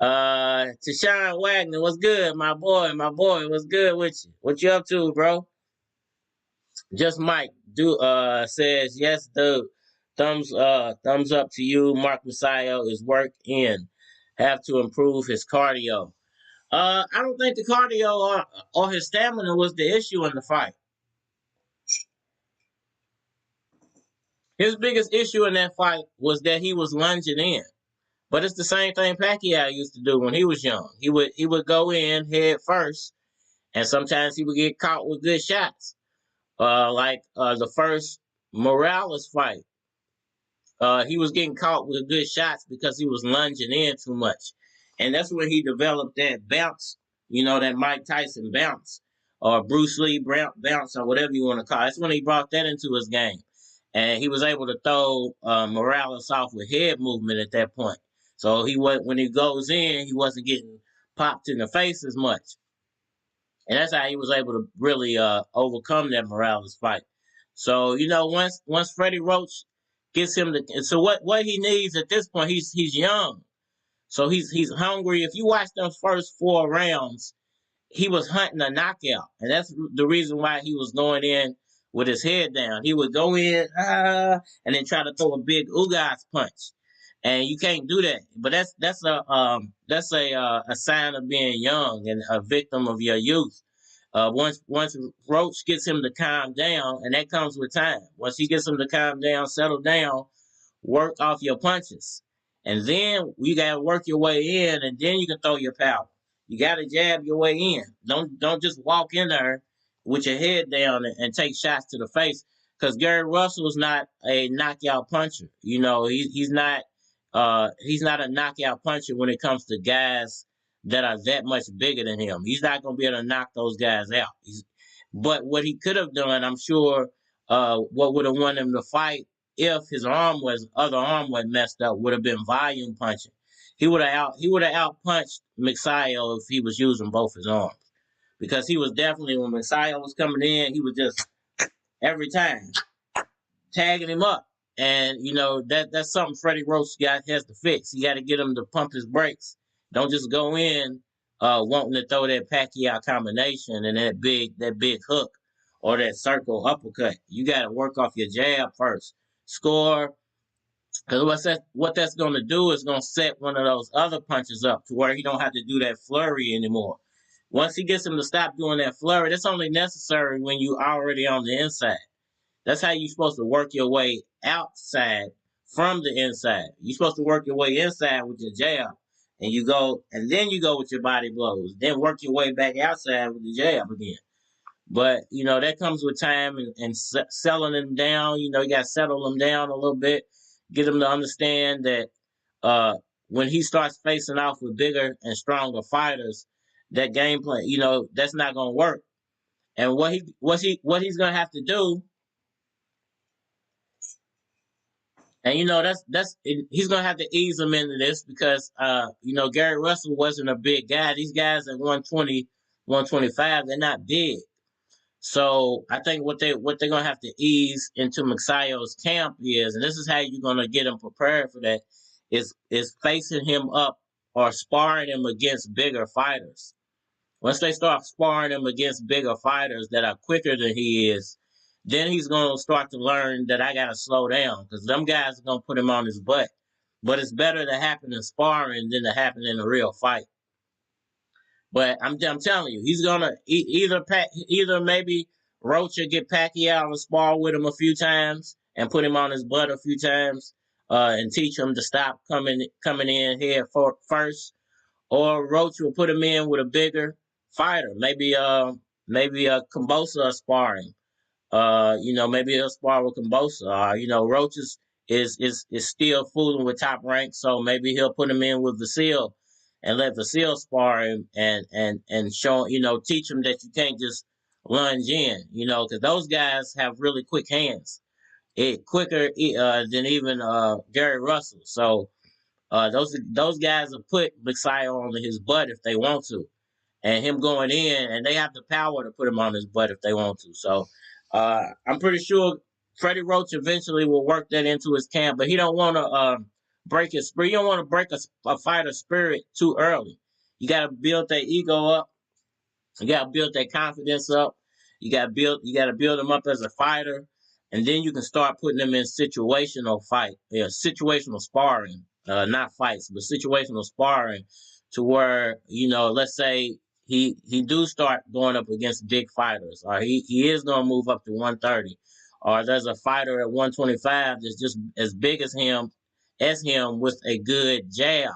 Tashawn Wagner, what's good, my boy? What's good with you? What you up to, bro? Just Mike says, yes, dude. Thumbs up to you. Mark Magsayo is work in. Have to improve his cardio. I don't think the cardio or his stamina was the issue in the fight. His biggest issue in that fight was that he was lunging in. But it's the same thing Pacquiao used to do when he was young. He would go in head first, and sometimes he would get caught with good shots. Like the first Morales fight, he was getting caught with good shots because he was lunging in too much, and that's when he developed that bounce. You know, that Mike Tyson bounce or Bruce Lee bounce or whatever you want to call it. That's when he brought that into his game, and he was able to throw Morales off with head movement at that point. So when he goes in, he wasn't getting popped in the face as much. And that's how he was able to really overcome that Morales fight. So, you know, once Freddie Roach gets him to, so what he needs at this point, he's young. So he's hungry. If you watch those first 4 rounds, he was hunting a knockout. And that's the reason why he was going in with his head down. He would go in and then try to throw a big Ugas punch. And you can't do that. But that's a sign of being young and a victim of your youth. Once Roach gets him to calm down, and that comes with time. Once he gets him to calm down, settle down, work off your punches, and then you gotta work your way in, and then you can throw your power. You gotta jab your way in. Don't just walk in there with your head down and take shots to the face. Because Gary Russell's not a knockout puncher. You know, he's not a knockout puncher when it comes to guys that are that much bigger than him. He's not going to be able to knock those guys out. But what he could have done, I'm sure, what would have won him the fight if his other arm was messed up, would have been volume punching. He would have out punched Magsayo if he was using both his arms, because he was definitely, when Magsayo was coming in, he was just every time tagging him up. And, you know, that's something Freddie Roach has to fix. He got to get him to pump his brakes. Don't just go in wanting to throw that Pacquiao combination and that big hook or that circle uppercut. You got to work off your jab first. Score. Because what that's going to do is going to set one of those other punches up to where he don't have to do that flurry anymore. Once he gets him to stop doing that flurry, that's only necessary when you already on the inside. That's how you're supposed to work your way outside from the inside. You're supposed to work your way inside with your jab, and then you go with your body blows. Then work your way back outside with the jab again. But, you know, that comes with time and settling them down. You know, you got to settle them down a little bit, get them to understand that when he starts facing off with bigger and stronger fighters, that game plan, you know, that's not going to work. And what he's going to have to do. And, you know, he's going to have to ease him into this because, you know, Gary Russell wasn't a big guy. These guys at 120, 125, they're not big. So I think what they're going to have to ease into Magsayo's camp is, and this is how you're going to get him prepared for that, is facing him up or sparring him against bigger fighters. Once they start sparring him against bigger fighters that are quicker than he is, then he's going to start to learn that I got to slow down because them guys are going to put him on his butt. But it's better to happen in sparring than to happen in a real fight. But I'm telling you, he's going to either maybe Roach will get Pacquiao to spar with him a few times and put him on his butt a few times and teach him to stop coming in here first. Or Roach will put him in with a bigger fighter, maybe a Kambosa sparring. You know, maybe he'll spar with Kambosa. You know, Roach is still fooling with Top Rank, so maybe he'll put him in with Vasil and let Vasil spar him and show, you know, teach him that you can't just lunge in, you know, because those guys have really quick hands, quicker than even Gary Russell. So those guys will put Magsayo on his butt if they want to. and him going in, and they have the power to put him on his butt if they want to. So I'm pretty sure Freddie Roach eventually will work that into his camp, but he don't want to break his spirit. You don't want to break a fighter's spirit too early. You got to build their ego up. You got to build their confidence up. You got to build them up as a fighter, and then you can start putting them in situational situational sparring, not fights, but situational sparring, to where, you know, let's say he do start going up against big fighters, or he is going to move up to 130, or there's a fighter at 125 that's just as big as him with a good jab.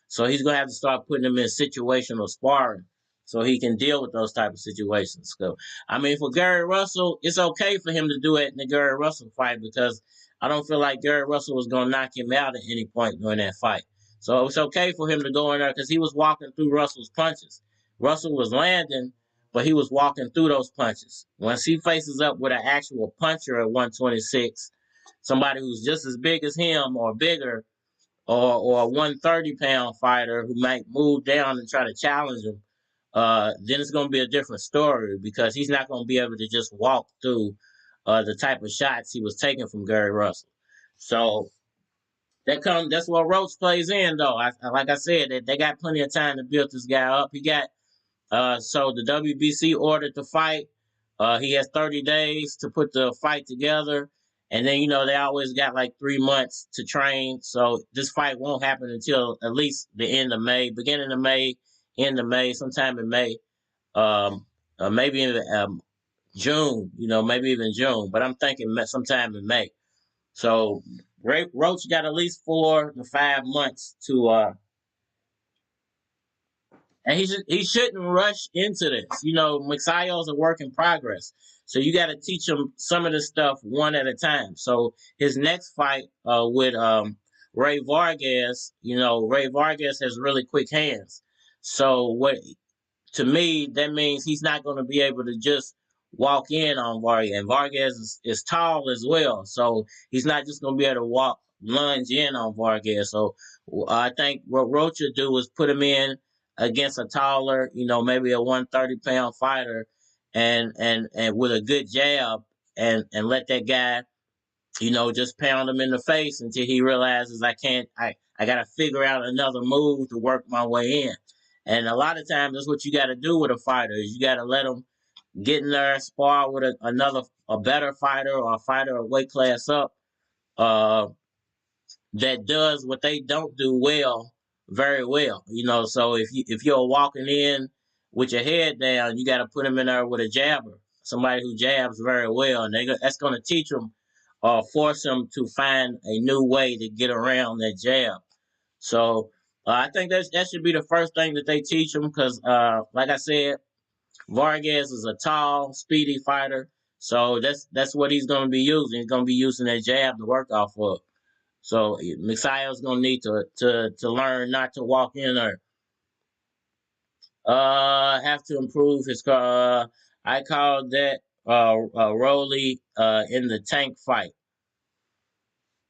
So he's going to have to start putting him in situational sparring so he can deal with those type of situations. So, I mean, for Gary Russell, it's okay for him to do it in the Gary Russell fight, because I don't feel like Gary Russell was going to knock him out at any point during that fight. So it's okay for him to go in there, because he was walking through Russell's punches. Russell was landing, but he was walking through those punches. Once he faces up with an actual puncher at 126, somebody who's just as big as him or bigger, or a 130-pound fighter who might move down and try to challenge him, then it's going to be a different story, because he's not going to be able to just walk through the type of shots he was taking from Gary Russell. So that's what Roach plays in, though. Like I said, they got plenty of time to build this guy up. He got so the WBC ordered the fight. He has 30 days to put the fight together. And then, you know, they always got like 3 months to train. So this fight won't happen until at least the end of May, beginning of May, end of May, sometime in May, maybe in June, you know, maybe even June. But I'm thinking sometime in May. So Roach got at least 4 to 5 months to and he shouldn't rush into this. You know, Magsayo's a work in progress. So you got to teach him some of this stuff one at a time. So his next fight with Rey Vargas, you know, Rey Vargas has really quick hands. So to me, that means he's not going to be able to just walk in on Vargas. And Vargas is tall as well. So he's not just going to be able to lunge in on Vargas. So I think what Roach will do is put him in against a taller, you know, maybe a 130-pound fighter, and with a good jab, and let that guy, you know, just pound him in the face until he realizes I got to figure out another move to work my way in. And a lot of times that's what you got to do with a fighter, is you got to let him get in there, spar with a better fighter, or a fighter a weight class up, that does what they don't do well, very well. You know, so if you're walking in with your head down, you got to put them in there with a jabber, somebody who jabs very well, and that's going to teach them, force them to find a new way to get around that jab. So I think that should be the first thing that they teach them, because like I said, Vargas is a tall, speedy fighter, so that's what he's going to be using. He's going to be using that jab to work off of. So Magsayo's gonna need to learn not to walk in there. Have to improve his car. I called that Rolly in the tank fight.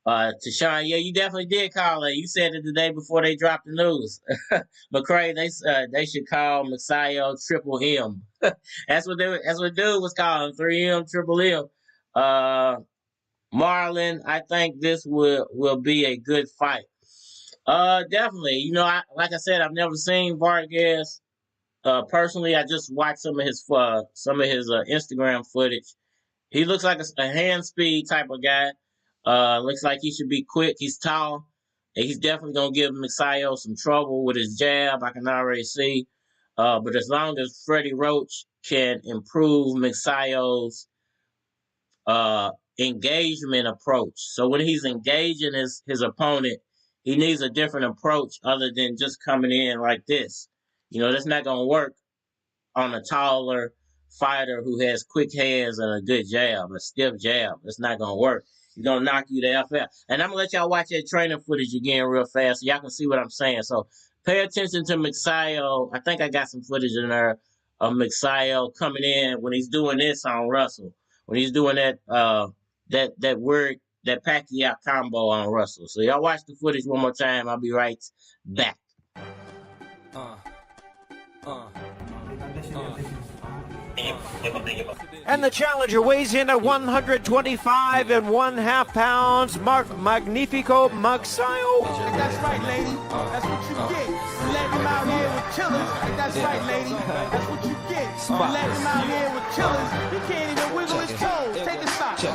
Tashawn, yeah, you definitely did call it. You said it the day before they dropped the news. McCray, they should call Magsayo Triple M. That's what dude was calling, 3M Triple M. Marlon, I think this will be a good fight. Definitely. You know, like I said, I've never seen Vargas personally. I just watched some of his Instagram footage. He looks like a hand speed type of guy. Looks like he should be quick. He's tall. And he's definitely gonna give Magsayo some trouble with his jab. I can already see. But as long as Freddie Roach can improve Magsayo's engagement approach. So when he's engaging his opponent, he needs a different approach other than just coming in like this. You know, that's not going to work on a taller fighter who has quick hands and a good jab, a stiff jab. That's not going to work. He's going to knock you the F out. And I'm going to let y'all watch that training footage again real fast so y'all can see what I'm saying. So pay attention to Magsayo. I think I got some footage in there of Magsayo coming in when he's doing this on Russell. When he's doing that Pacquiao combo on Russell. So y'all watch the footage one more time. I'll be right back. And the challenger weighs in at 125 and 1/2 pounds, Mark Magnifico Magsayo. That's right, lady. That's what you get. Letting him out here with killers. That's right, lady. That's what you get. Letting him out here with killers. He can't even wiggle his toes. Take a shot. He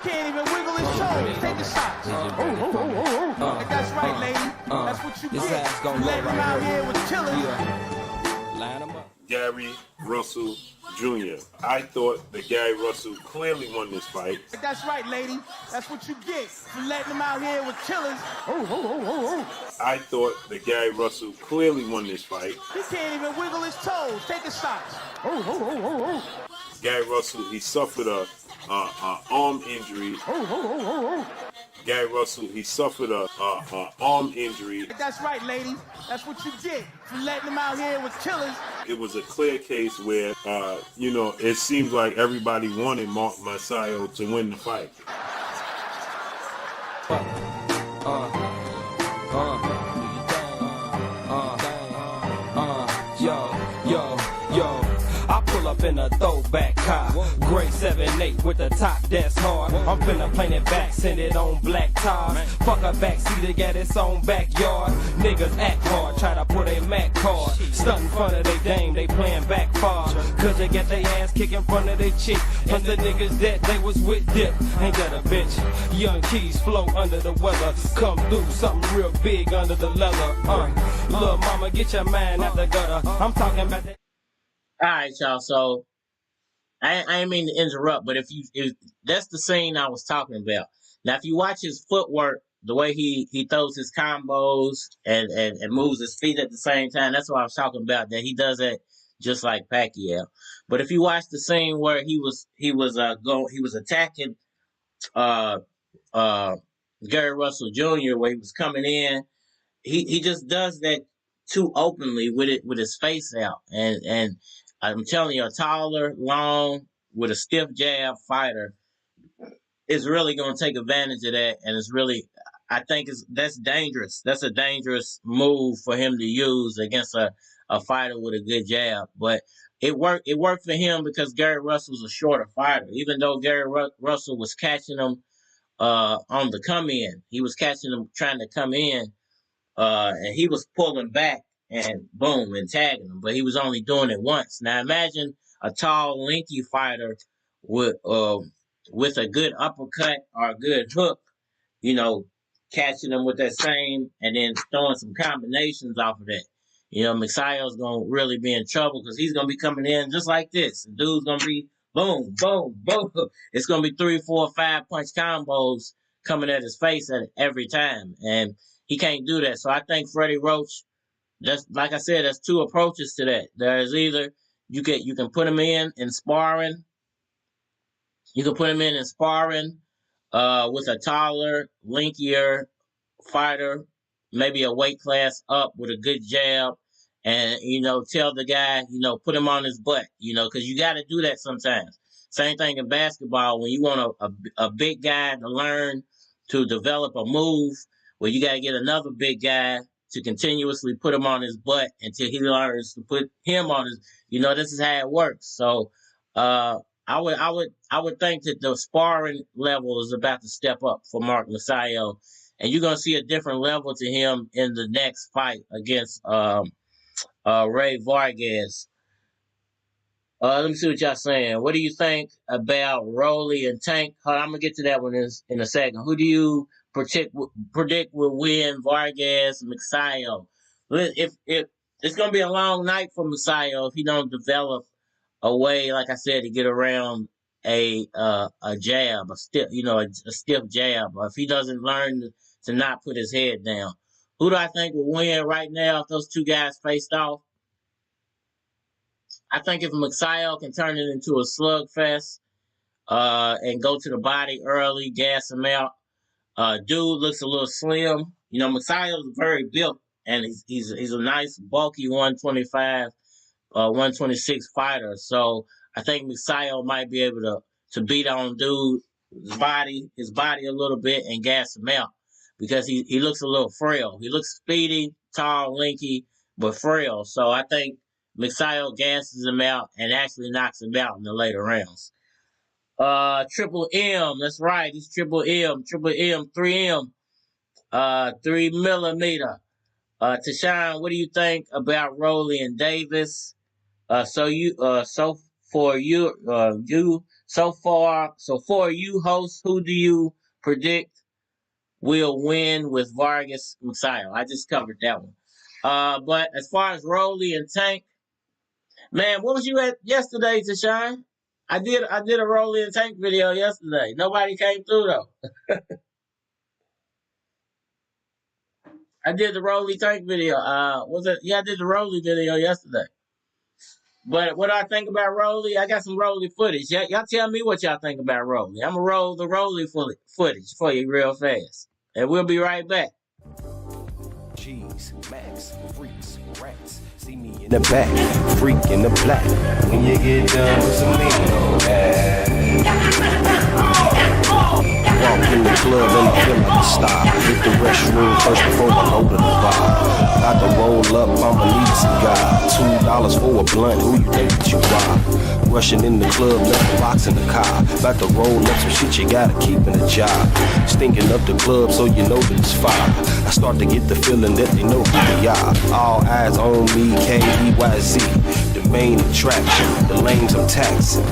can't even wiggle his toes. Take a shot. That's right, lady. That's what you get. Letting him out here with killers. Line 'em up. Gary Russell Jr. I thought that Gary Russell clearly won this fight. That's right, lady. That's what you get. For letting him out here with killers. I thought that Gary Russell clearly won this fight. He can't even wiggle his toes. Take a shot. Gary Russell, he suffered a arm injury. Gary Russell, he suffered a arm injury. That's right, lady. That's what you get. For letting him out here with killers. It was a clear case where, it seems like everybody wanted Mark Magsayo to win the fight. Yo, I pull up in a throwback car, gray 7/8 with the top that's hard. I'm finna plane it back, send it on black tires. Fuck a backseat to get its own backyard. Niggas act hard, try to put a Mac card. Stunt in front of they dame, they playing back far. Cause they get their ass kicked in front of they chick. And the niggas that they was with dip. Ain't that a bitch? Young keys flow under the weather. Come through something real big under the leather. Little mama, get your mind out the gutter. I'm talking about that. All right, y'all. So I ain't mean to interrupt, but if that's the scene I was talking about. Now, if you watch his footwork, the way he throws his combos and moves his feet at the same time, that's what I was talking about. That he does that just like Pacquiao. But if you watch the scene where he was attacking Gary Russell Jr. where he was coming in, he just does that too openly with his face out, and I'm telling you, a taller, long, with a stiff jab fighter is really going to take advantage of that, and it's really, I think that's dangerous. That's a dangerous move for him to use against a fighter with a good jab. But it worked for him because Gary Russell was a shorter fighter. Even though Gary Russell was catching him on the come in, he was catching him trying to come in, and he was pulling back and boom, and tagging him, but he was only doing it once. Now imagine a tall, lanky fighter with a good uppercut or a good hook, catching him with that same, and then throwing some combinations off of that. Magsayo's gonna really be in trouble because he's gonna be coming in just like this. The dude's gonna be boom, boom, boom. It's gonna be 3, 4, 5 punch combos coming at his face at every time, and he can't do that. So I think Freddie Roach. That's like I said. That's two approaches to that. There's either you can put him in sparring. You can put him in sparring with a taller, linkier fighter, maybe a weight class up with a good jab, and tell the guy, put him on his butt, because you got to do that sometimes. Same thing in basketball when you want a big guy to learn to develop a move. Well, you got to get another big guy to continuously put him on his butt until he learns to put him on his. This is how it works. So I would think that the sparring level is about to step up for Mark Magsayo, and you're gonna see a different level to him in the next fight against Rey Vargas. Let me see what y'all saying. What do you think about Rolly and Tank? Hold on, I'm gonna get to that one in a second. Who do you predict will win, Vargas, Magsayo? If it's gonna be a long night for Magsayo if he don't develop a way, like I said, to get around a jab, a stiff jab, or if he doesn't learn to not put his head down. Who do I think will win right now if those two guys faced off? I think if Magsayo can turn it into a slugfest and go to the body early, gas him out. Dude looks a little slim. Magsayo's very built, and he's a nice, bulky 125, 126 fighter. So I think Magsayo might be able to beat on dude's body a little bit and gas him out because he looks a little frail. He looks speedy, tall, lanky, but frail. So I think Magsayo gasses him out and actually knocks him out in the later rounds. Triple M, that's right. He's Triple M, 3M, 3 millimeter. Tashawn, what do you think about Rowley and Davis? So for you, hosts, who do you predict will win with Vargas Magsayo? I just covered that one. But as far as Rowley and Tank, man, what was you at yesterday, Tashawn? I did a Rowley and Tank video yesterday. Nobody came through though. I did the Rowley Tank video. Was it? Yeah, I did the Rowley video yesterday. But what I think about Rowley, I got some Rowley footage. Y'all tell me what y'all think about Rowley. I'm gonna roll the Rowley footage for you real fast, and we'll be right back. Cheese, Max, freaks, rats. See me in the back, freak in the black. When you get done with some lean on that. Walk in the club and I feel like a star. Hit the restroom first before I go to the bar. Got to roll up, I'ma need some guy. $2 for a blunt, who you think that you are? Rushing in the club, left the box in the car. About to roll up some shit you gotta keep in a job. Stinking up the club so you know that it's fire. I start to get the feeling that they know who we are. All eyes on me, K-E-Y-Z. The main attraction, the lanes I'm taxing.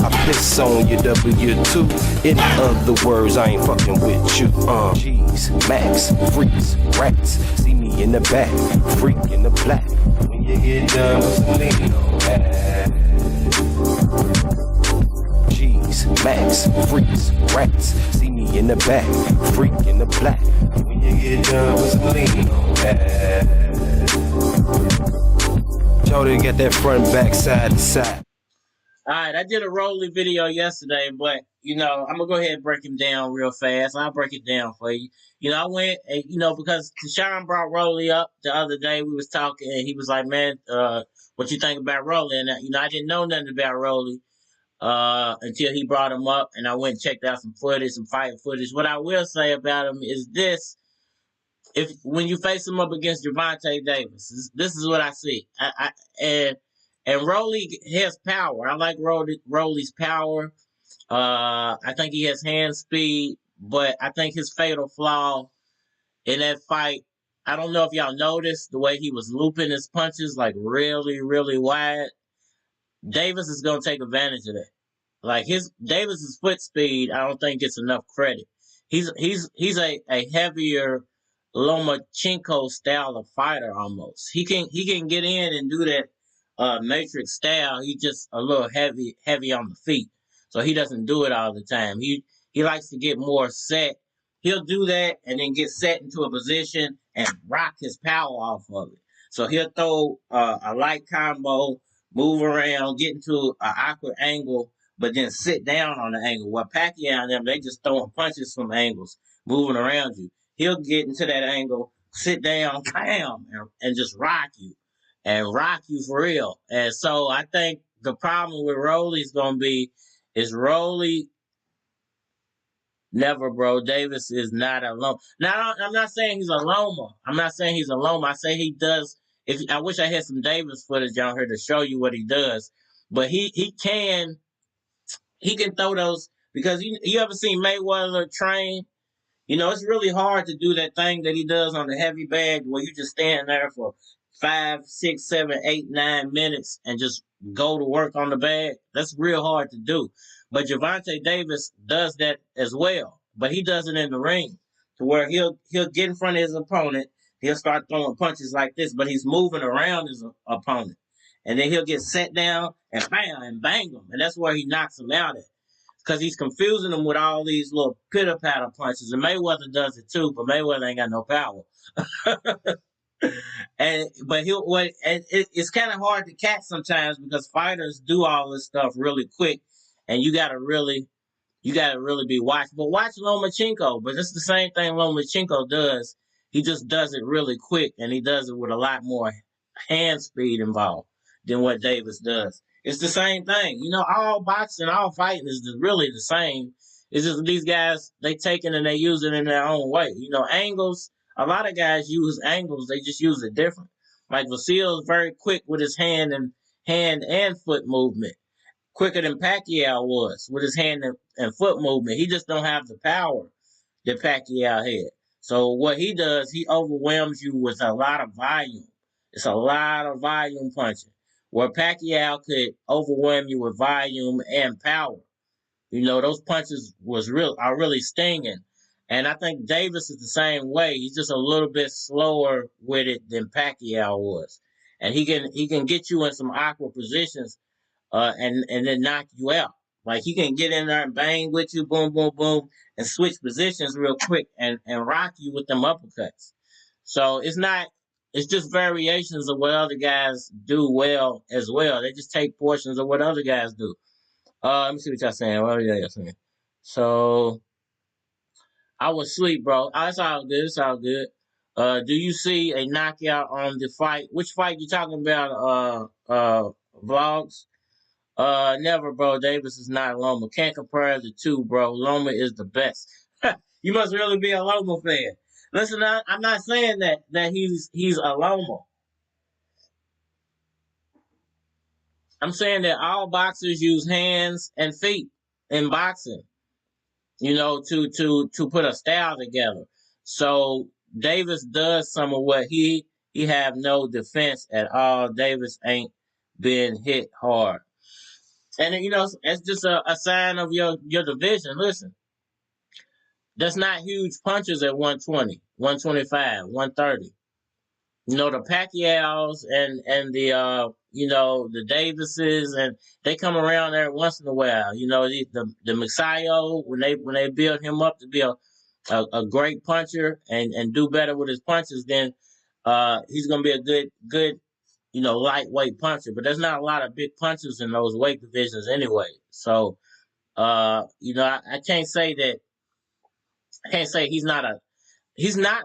I piss on your W2. In other words, I ain't fucking with you. Cheese, Max, freaks, rats. See me in the back, freak in the black. When you get done with some lean on that. Cheese, Max, freaks, rats. See me in the back, freak in the black. When you get done with some lean on that. Jody got that front, back, side to side. All right, I did a Rowley video yesterday, but I'm gonna go ahead and break him down real fast. I'll break it down for you. I went, because Tashawn brought Rowley up the other day. We was talking, and he was like, "Man, what you think about Rowley?" And I didn't know nothing about Rowley until he brought him up, and I went and checked out some footage, some fight footage. What I will say about him is this: when you face him up against Gervonta Davis, this is what I see. And Rowley has power. I like Rowley's power. I think he has hand speed, but I think his fatal flaw in that fight, I don't know if y'all noticed the way he was looping his punches like really, really wide. Davis is gonna take advantage of that. Like Davis's foot speed, I don't think gets enough credit. He's a heavier Lomachenko style of fighter almost. He can get in and do that matrix style. He's just a little heavy on the feet. So he doesn't do it all the time. He likes to get more set. He'll do that and then get set into a position and rock his power off of it. So he'll throw a light combo, move around, get into an awkward angle, but then sit down on the angle. While Pacquiao and them, they just throwing punches from angles, moving around you. He'll get into that angle, sit down, bam, and just rock you. And rock you for real. And so I think the problem with Rowley's going to be is Rowley never, bro. Davis is not a loma. Now, I'm not saying he's a loma. I say he does. I wish I had some Davis footage on here to show you what he does. But he can throw those, because you ever seen Mayweather train? It's really hard to do that thing that he does on the heavy bag where you just stand there for 5, 6, 7, 8, 9 minutes and just go to work on the bag. That's real hard to do. But Gervonta Davis does that as well. But he does it in the ring to where he'll get in front of his opponent. He'll start throwing punches like this, but he's moving around his opponent. And then he'll get set down and bam, and bang him. And that's where he knocks him out at. Because he's confusing them with all these little pitter-patter punches. And Mayweather does it too, but Mayweather ain't got no power. It's kind of hard to catch sometimes because fighters do all this stuff really quick, and you gotta really be watching. But watch Lomachenko. But it's the same thing Lomachenko does. He just does it really quick, and he does it with a lot more hand speed involved than what Davis does. It's the same thing. All boxing, all fighting is really the same. It's just these guys, they take it and they use it in their own way. Angles, a lot of guys use angles. They just use it different. Like Vasil is very quick with his hand and foot movement, quicker than Pacquiao was with his hand and foot movement. He just don't have the power that Pacquiao had. So what he does, he overwhelms you with a lot of volume. It's a lot of volume punching. Where Pacquiao could overwhelm you with volume and power. You know, those punches are really stinging. And I think Davis is the same way. He's just a little bit slower with it than Pacquiao was. And he can get you in some awkward positions and then knock you out. Like he can get in there and bang with you, boom, boom, boom, and switch positions real quick and rock you with them uppercuts. So it's just variations of what other guys do well as well. They just take portions of what other guys do. Let me see what y'all saying. What are y'all saying? So I was asleep, bro. Oh, it's all good. It's all good. Do you see a knockout on the fight? Which fight you talking about? Vlogs? Never, bro. Davis is not Loma. Can't compare the two, bro. Loma is the best. You must really be a Loma fan. Listen, I'm not saying that he's a Loma. I'm saying that all boxers use hands and feet in boxing, you know, to put a style together. So Davis does some of what he have no defense at all. Davis ain't been hit hard. And, you know, it's just a sign of your division. Listen, that's not huge punches at 120, 125, 130. You know, the Pacquiaos and the you know, the Davises, and they come around there once in a while. You know, the Magsayo, when they build him up to be a great puncher and do better with his punches, then he's gonna be a good you know, lightweight puncher. But there's not a lot of big punchers in those weight divisions anyway. So you know, I can't say he's not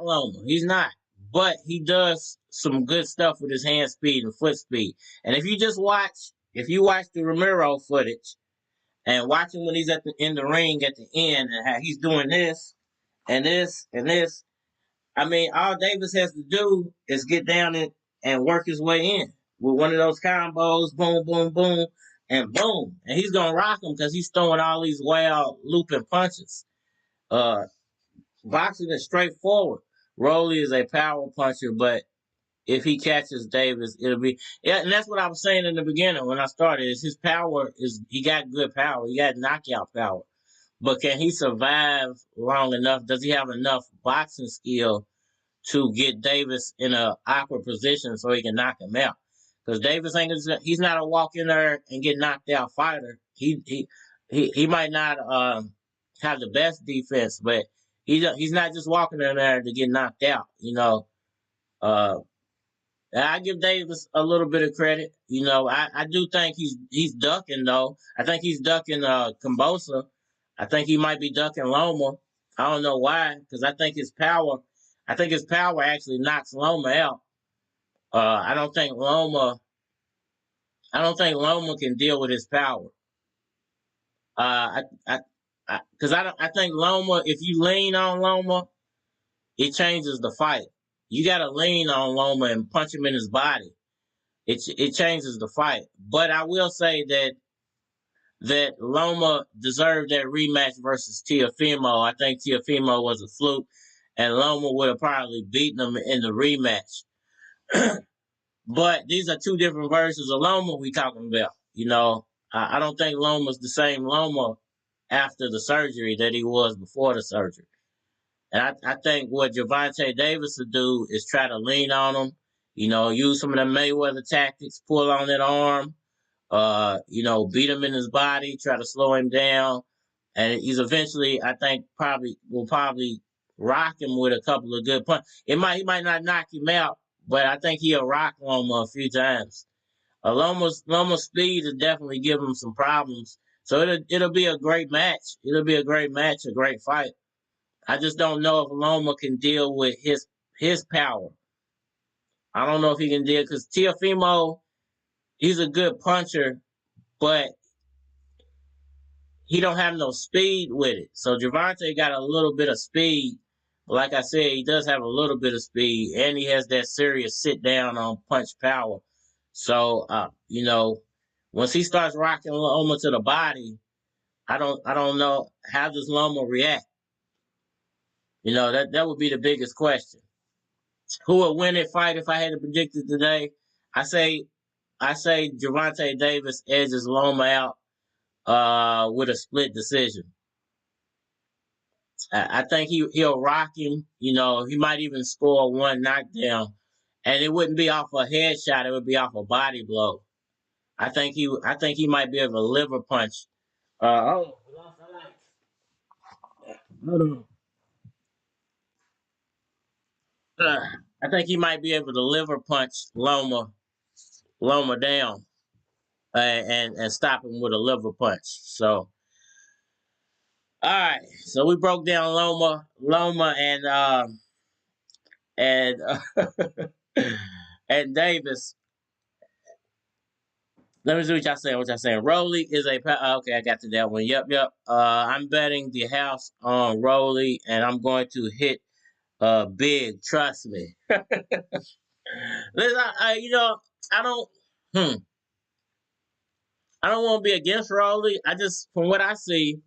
Loma. He's not. But he does some good stuff with his hand speed and foot speed. And if you watch the Ramiro footage and watch him when he's in the ring at the end and how he's doing this and this and this, I mean, all Davis has to do is get down and work his way in with one of those combos, boom, boom, boom, and boom. And he's going to rock him because he's throwing all these wild looping punches. Boxing is straightforward. Rolly is a power puncher, but if he catches Davis, it'll be and that's what I was saying in the beginning when I started. Is his power he got good power, he got knockout power, but can he survive long enough? Does he have enough boxing skill to get Davis in an awkward position so he can knock him out? Because Davis he's not a walk in there and get knocked out fighter. He might not have the best defense, but he's not just walking in there to get knocked out. You know, I give Davis a little bit of credit. You know, I do think he's ducking though. I think he's ducking Kambosa. I think he might be ducking Loma. I don't know why, because I think his power actually knocks Loma out. I don't think Loma can deal with his power. Because I think Loma, if you lean on Loma, it changes the fight. You got to lean on Loma and punch him in his body. It changes the fight. But I will say that Loma deserved that rematch versus Teofimo. I think Teofimo was a fluke, and Loma would have probably beaten him in the rematch. But these are two different versions of Loma we talking about. You know, I don't think Loma's the same Loma after the surgery that he was before the surgery. And I think what Gervonta Davis would do is try to lean on him, you know, use some of the Mayweather tactics, pull on that arm, you know, beat him in his body, try to slow him down. And he's eventually, I think, will probably rock him with a couple of good punches. He might not knock him out, but I think he'll rock Loma a few times. Loma's speed will definitely give him some problems. So it'll be a great match. It'll be a great match, a great fight. I just don't know if Loma can deal with his power. I don't know if he can deal, because Teofimo, he's a good puncher, but he don't have no speed with it. So Gervonta got a little bit of speed, Like I said, he does have a little bit of speed, and he has that serious sit down on punch power. So, once he starts rocking Loma to the body, I don't know how does Loma react. That would be the biggest question. Who would win that fight if I had to predict it today? I say Gervonta Davis edges Loma out with a split decision. I think he'll rock him. He might even score one knockdown, and it wouldn't be off a headshot. It would be off a body blow. I think he might be able to liver punch. We lost our lights. Hold on. I think he might be able to liver punch Loma down and stop him with a liver punch. So, all right. So we broke down Loma and and Davis. Let me see what y'all saying. Rolly is a okay. I got to that one. Yep. I'm betting the house on Rolly, and I'm going to hit big. Trust me. Listen, I don't. I don't want to be against Rolly. I just, from what I see,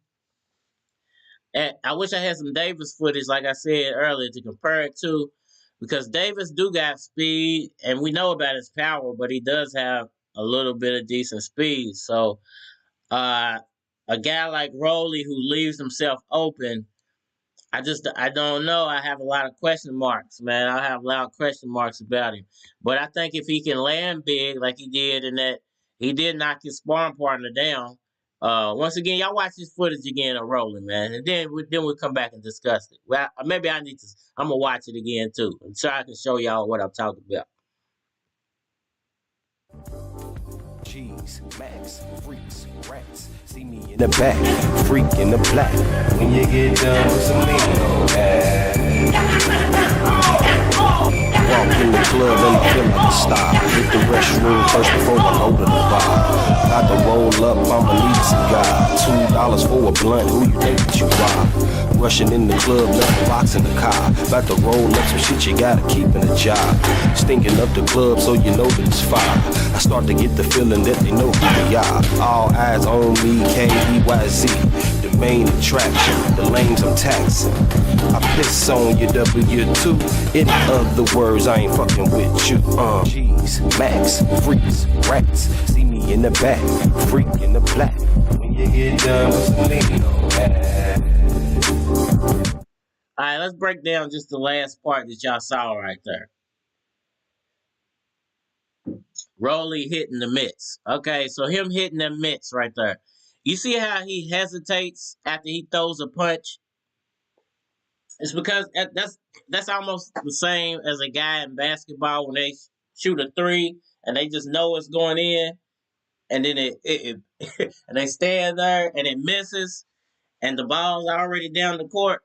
and I wish I had some Davis footage, like I said earlier, to compare it to, because Davis do got speed, and we know about his power, but he does have a little bit of decent speed. So, a guy like Rolly who leaves himself open, I don't know. I have a lot of question marks, man. I have a lot of question marks about him. But I think if he can land big like he did in that, he did knock his sparring partner down. Once again, y'all watch this footage again of Rolling, man, and then we'll come back and discuss it. Well, maybe I'm gonna watch it again too, so I can show y'all what I'm talking about. Cheese, Max, freaks, rats. See me in the back, freak in the black. When you get done with some lean on that. Walk in the club and feel like a star. Hit the restroom first before I load the bar. Got to roll up, I'ma need a cigar. $2 for a blunt, who you think that you are? Rushing in the club, left a box in the car. About to roll up some shit you gotta keep in a job. Stinking up the club so you know that it's fire. I start to get the feeling that they know who we are. All eyes on me, KEYZ. The main attraction, the lanes I'm taxing. I piss on your W2. In other words, I ain't fucking with you. Cheese, Max, freaks, rats. See me in the back, freak in the black. When you get done with some lean on that. All right, let's break down just the last part that y'all saw right there. Rolly hitting the mitts. Okay, so him hitting the mitts right there. You see how he hesitates after he throws a punch? It's because that's almost the same as a guy in basketball when they shoot a three and they just know it's going in, and then it and they stand there and it misses, and the ball's already down the court.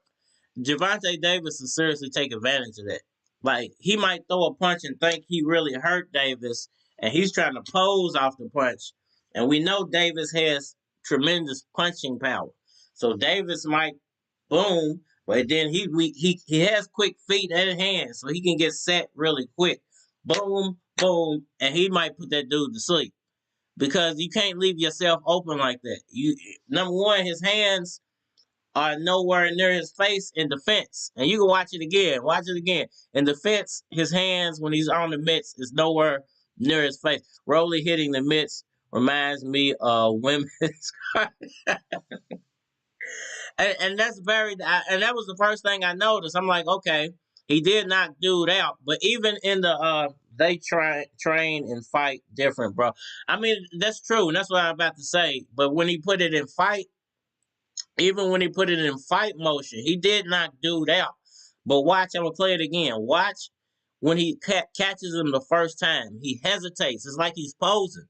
Gervonta Davis will seriously take advantage of that. Like, he might throw a punch and think he really hurt Davis, and he's trying to pose off the punch. And we know Davis has tremendous punching power. So Davis might boom, but then he has quick feet and hands, so he can get set really quick. Boom, boom, and he might put that dude to sleep. Because you can't leave yourself open like that. Number one, his hands are nowhere near his face in defense. And you can watch it again. Watch it again. In defense, his hands, when he's on the mitts, is nowhere near his face. Rolly hitting the mitts reminds me of women's. and that's and that was the first thing I noticed. I'm like, okay, he did knock dude out. But even in the they train and fight different, bro. I mean, that's true, and that's what I'm about to say. But when he put it in fight, even when he put it in fight motion, he did knock dude out. But watch, I'm going to play it again. Watch when he catches him the first time. He hesitates. It's like he's posing.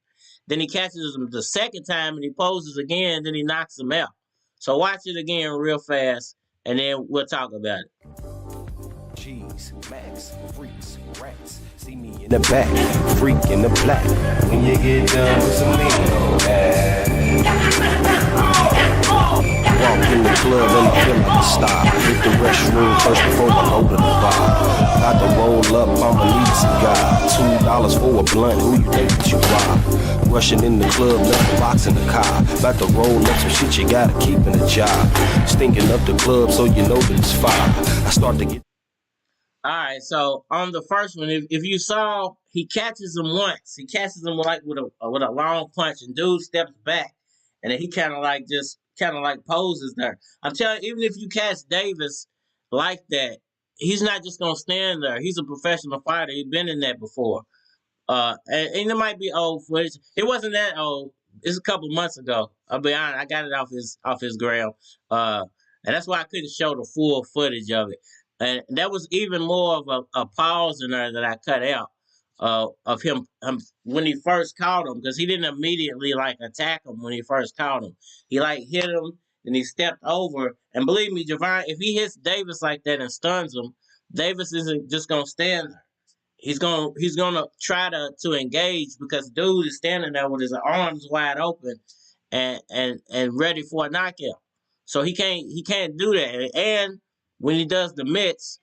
Then he catches him the second time, and he poses again, then he knocks him out. So watch it again real fast, and then we'll talk about it. Cheese, Max, freaks, rats. See me in the back, freak in the black. When you get done with some lean on that. Walk in the club and I feel like a star. Hit the restroom first before I go to the bar. Got to roll up, I'ma need some guy. $2 for a blunt, who you think that you are? Rushing in the club, left the box in the car. About to roll up some shit you gotta keep in the job. Stinking up the club so you know that it's fire. I start to get. All right, so on the first one, if you saw, he catches him once. He catches him like with a long punch, and dude steps back, and then he kind of like poses there. I'm telling you, even if you catch Davis like that, he's not just gonna stand there. He's a professional fighter. He's been in that before. And it might be old footage. It wasn't that old. It's a couple months ago. I'll be honest. I got it off his gram. And that's why I couldn't show the full footage of it. And that was even more of a pause in there that I cut out of him when he first caught him, because he didn't immediately like attack him when he first caught him. He like hit him and he stepped over. And believe me, Javon, if he hits Davis like that and stuns him, Davis isn't just gonna stand there. He's gonna try to engage, because dude is standing there with his arms wide open and ready for a knockout. So he can't do that. And when he does the mitts,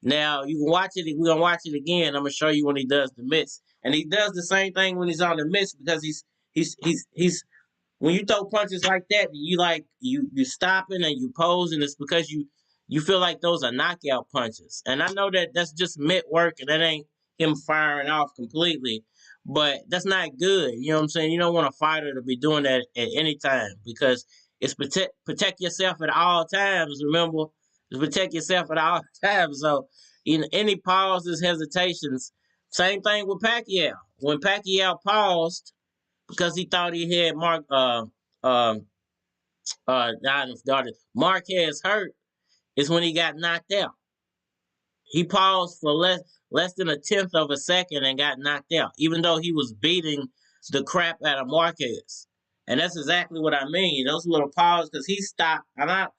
now you can watch it. We're gonna watch it again. I'm gonna show you when he does the mitts, and he does the same thing when he's on the mitts, because he's when you throw punches like that, you stopping and you posing. It's because you feel like those are knockout punches. And I know that that's just mitt work, and that ain't him firing off completely, but that's not good. You know what I'm saying? You don't want a fighter to be doing that at any time, because it's protect yourself at all times. Remember, to protect yourself at all times. So, in any pauses, hesitations, same thing with Pacquiao. When Pacquiao paused because he thought he had Marquez hurt, is when he got knocked out. He paused for less than a tenth of a second and got knocked out, even though he was beating the crap out of Marquez. And that's exactly what I mean. Those little pauses, because he stopped, and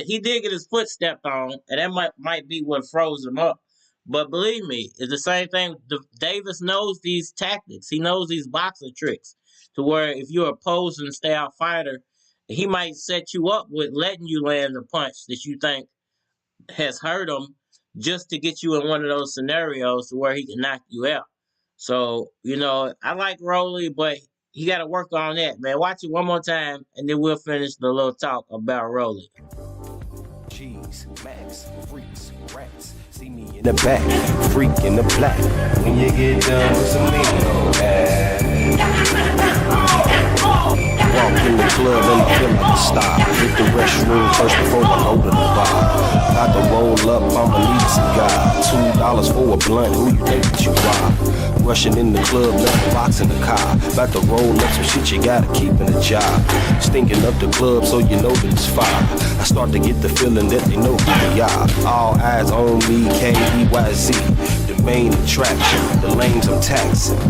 he did get his foot stepped on, and that might be what froze him up. But believe me, it's the same thing. Davis knows these tactics. He knows these boxing tricks, to where if you're a opposing style fighter, he might set you up with letting you land a punch that you think has hurt him, just to get you in one of those scenarios to where he can knock you out. So, I like Rolly, but he got to work on that, man. Watch it one more time, and then we'll finish the little talk about Rolly. Cheese, Max, freaks, rats. See me in the back, freak in the black. When you get done with some lean on that. Walk in the club and I feel like a star. Hit the restroom first before I go to the bar. Got to roll up, I'ma need some guy. $2 for a blunt, who you think that you are? Rushing in the club, left the box in the car. About to roll up some shit you gotta keep in the job. Stinking up the club so you know that it's fire. I start to get the feeling that they know who we are. All eyes on me, KEYZ. The main attraction, the lanes I'm taxing.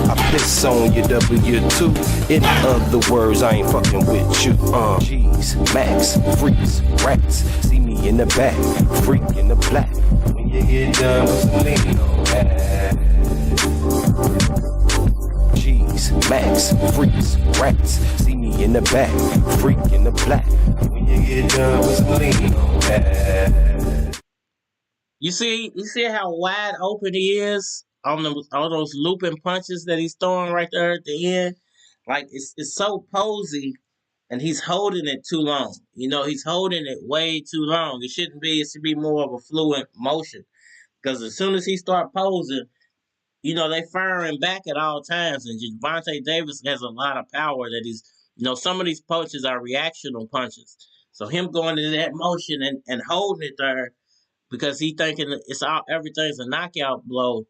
I piss on your W2. In other words, I ain't fucking with you. Cheese, Max, freaks, rats. See me in the back, freak in the black. When you get done with some lean on that. Cheese, Max, freaks, rats. See me in the back, freak in the black. When you get done with some lean on that. You see how wide open he is on those looping punches that he's throwing right there at the end. Like it's so posy, and he's holding it too long. He's holding it way too long. It should be more of a fluent motion, because as soon as he start posing, they firing back at all times. And Gervonta Davis has a lot of power that he's, some of these punches are reactional punches. So him going into that motion and holding it there, because he thinking everything's a knockout blow,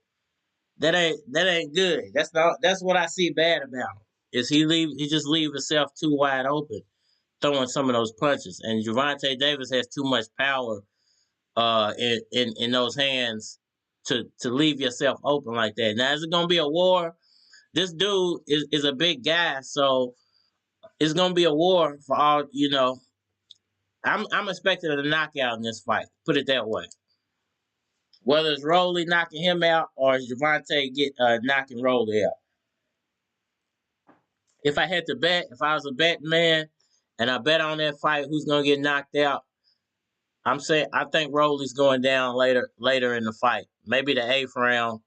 that ain't good. That's what I see bad about him. Is he just leave himself too wide open throwing some of those punches. And Gervonta Davis has too much power in those hands to leave yourself open like that. Now, is it gonna be a war? This dude is a big guy, so it's gonna be a war for all. I'm expecting a knockout in this fight. Put it that way. Whether it's Rolly knocking him out or Javante knocking Rolly out. If I had to bet, if I was a betting man and I bet on that fight who's gonna get knocked out, I think Rolly's going down later in the fight. Maybe the 8th round.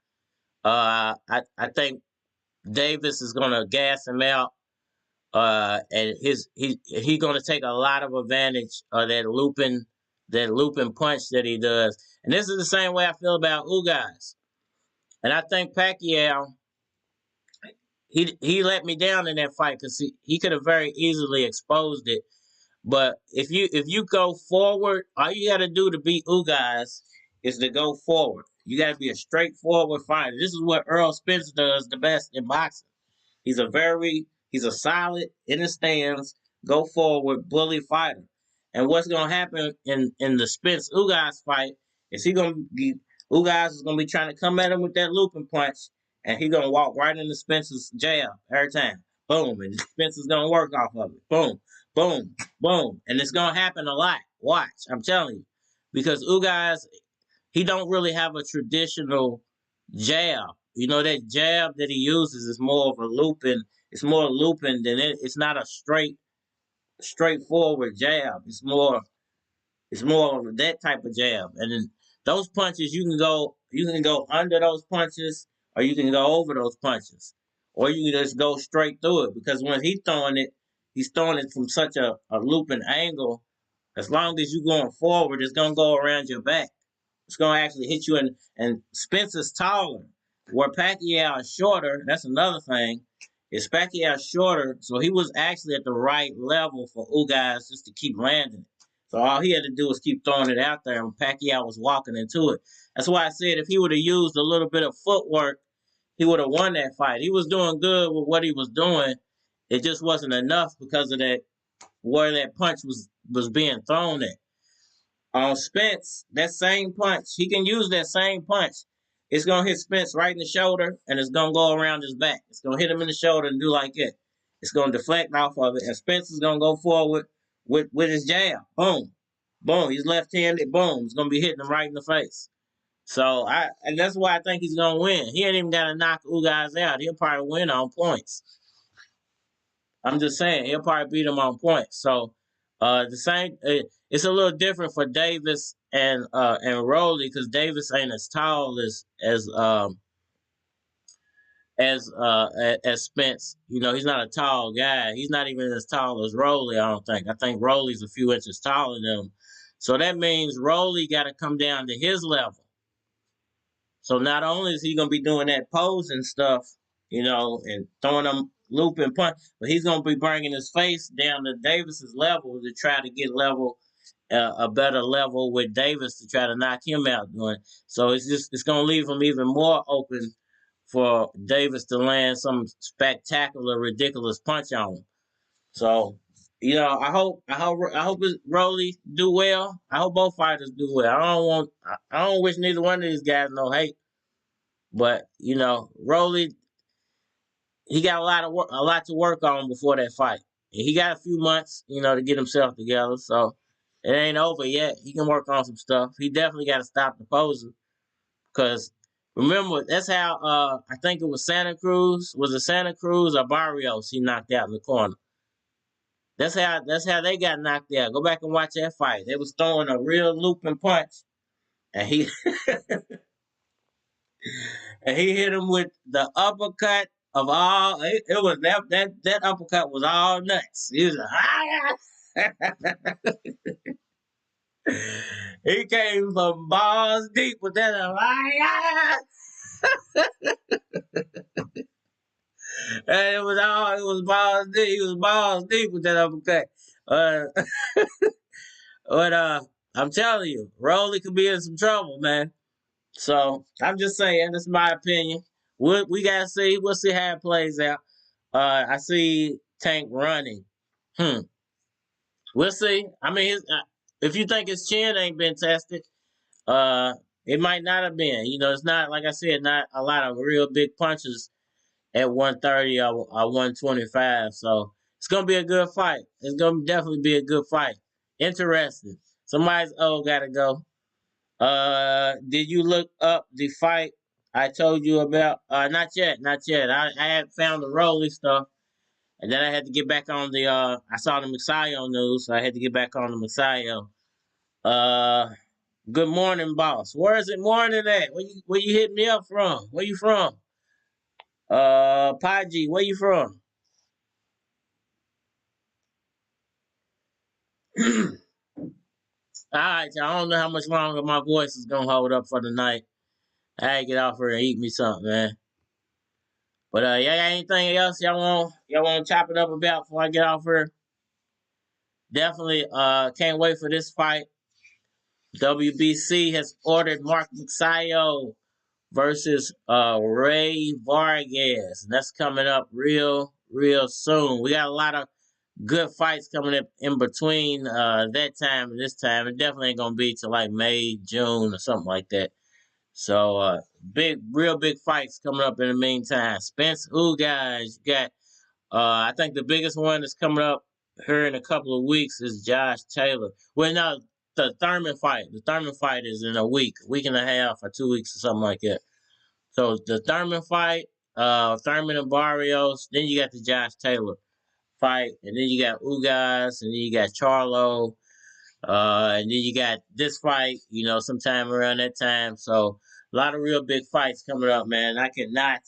I think Davis is gonna gas him out. And he's gonna take a lot of advantage of that looping punch that he does. And this is the same way I feel about Ugas. And I think Pacquiao, he let me down in that fight because he could have very easily exposed it. But if you go forward, all you got to do to beat Ugas is to go forward. You got to be a straightforward fighter. This is what Earl Spence does the best in boxing. He's a solid in the stands, go forward, bully fighter. And what's gonna happen in the Spence Ugas fight is Ugas is gonna be trying to come at him with that looping punch, and he's gonna walk right into Spence's jab every time. Boom, and Spence is gonna work off of it. Boom, boom, boom. And it's gonna happen a lot. Watch, I'm telling you. Because Ugas, he don't really have a traditional jab. You know, that jab that he uses is more of a looping. It's more looping than it's not a straightforward jab. It's more of that type of jab. And then those punches, you can go under those punches, or you can go over those punches, or you can just go straight through it. Because when he's throwing it from such a looping angle. As long as you're going forward, it's gonna go around your back. It's gonna actually hit you and Spence is taller. Where Pacquiao is shorter, that's another thing. Is Pacquiao shorter, so he was actually at the right level for Ugas just to keep landing it. So all he had to do was keep throwing it out there, and Pacquiao was walking into it. That's why I said if he would have used a little bit of footwork, he would have won that fight. He was doing good with what he was doing. It just wasn't enough because of that where that punch was being thrown at. On Spence, that same punch, he can use that same punch. It's going to hit Spence right in the shoulder, and it's going to go around his back. It's going to hit him in the shoulder and do like it. It's going to deflect off of it, and Spence is going to go forward with his jab. Boom. Boom. He's left-handed. Boom. It's going to be hitting him right in the face. So, and that's why I think he's going to win. He ain't even got to knock Ugas out. He'll probably win on points. I'm just saying, he'll probably beat him on points. So, the same, it's a little different for Davis and Rolly because Davis ain't as tall as Spence. You know, he's not a tall guy. He's not even as tall as Rolly. I don't think. I think Rolly's a few inches taller than him. So that means Rolly got to come down to his level. So not only is he gonna be doing that posing stuff, you know, and throwing them looping punch, but he's gonna be bringing his face down to Davis's level to try to get a better level with Davis to try to knock him out. So it's gonna leave him even more open for Davis to land some spectacular, ridiculous punch on him. So, you know, I hope Rolly do well. I hope both fighters do well. I don't wish neither one of these guys no hate. But, you know, Rolly, he got a lot to work on before that fight. And he got a few months, you know, to get himself together. So it ain't over yet. He can work on some stuff. He definitely got to stop the posing. Because remember, that's how I think it was Santa Cruz. Was it Santa Cruz or Barrios he knocked out in the corner? That's how they got knocked out. Go back and watch that fight. They was throwing a real looping punch, and he and he hit him with the uppercut of all. It was that uppercut was all nuts. He was he came from balls deep with that. And it was balls deep. He was balls deep with that uppercut. But I'm telling you, Rolly could be in some trouble, man. So I'm just saying, that's my opinion. We gotta see. We'll see how it plays out. I see Tank running. We'll see. I mean, if you think his chin ain't been tested, it might not have been. You know, it's not, like I said, not a lot of real big punches at 130 or 125. So it's gonna be a good fight. It's gonna definitely be a good fight. Interesting. Somebody's gotta go. Did you look up the fight I told you about? Not yet, not yet. I had found the Rolly stuff, and then I had to get back on the. I saw the Magsayo news, so I had to get back on the Magsayo. Good morning, boss. Where is it morning at? Where you hit me up from? Where you from? Paji, where you from? All right, y'all. I don't know how much longer my voice is gonna hold up for the night. I had to get off here and eat me something, man. But yeah, anything else y'all want to chop it up about before I get off here? Definitely can't wait for this fight. WBC has ordered Mark Magsayo versus Rey Vargas. And that's coming up real soon. We got a lot of good fights coming up in between that time and this time. It definitely ain't gonna be till like May, June, or something like that. So real big fights coming up in the meantime. Spence, guys, you got I think the biggest one that's coming up here in a couple of weeks is Josh Taylor. Well, no, the Thurman fight. The Thurman fight is in a week and a half, or 2 weeks, or something like that. So the Thurman fight, Thurman and Barrios. Then you got the Josh Taylor fight, and then you got Ugas, and then you got Charlo, and then you got this fight. Sometime around that time. So a lot of real big fights coming up, man. I cannot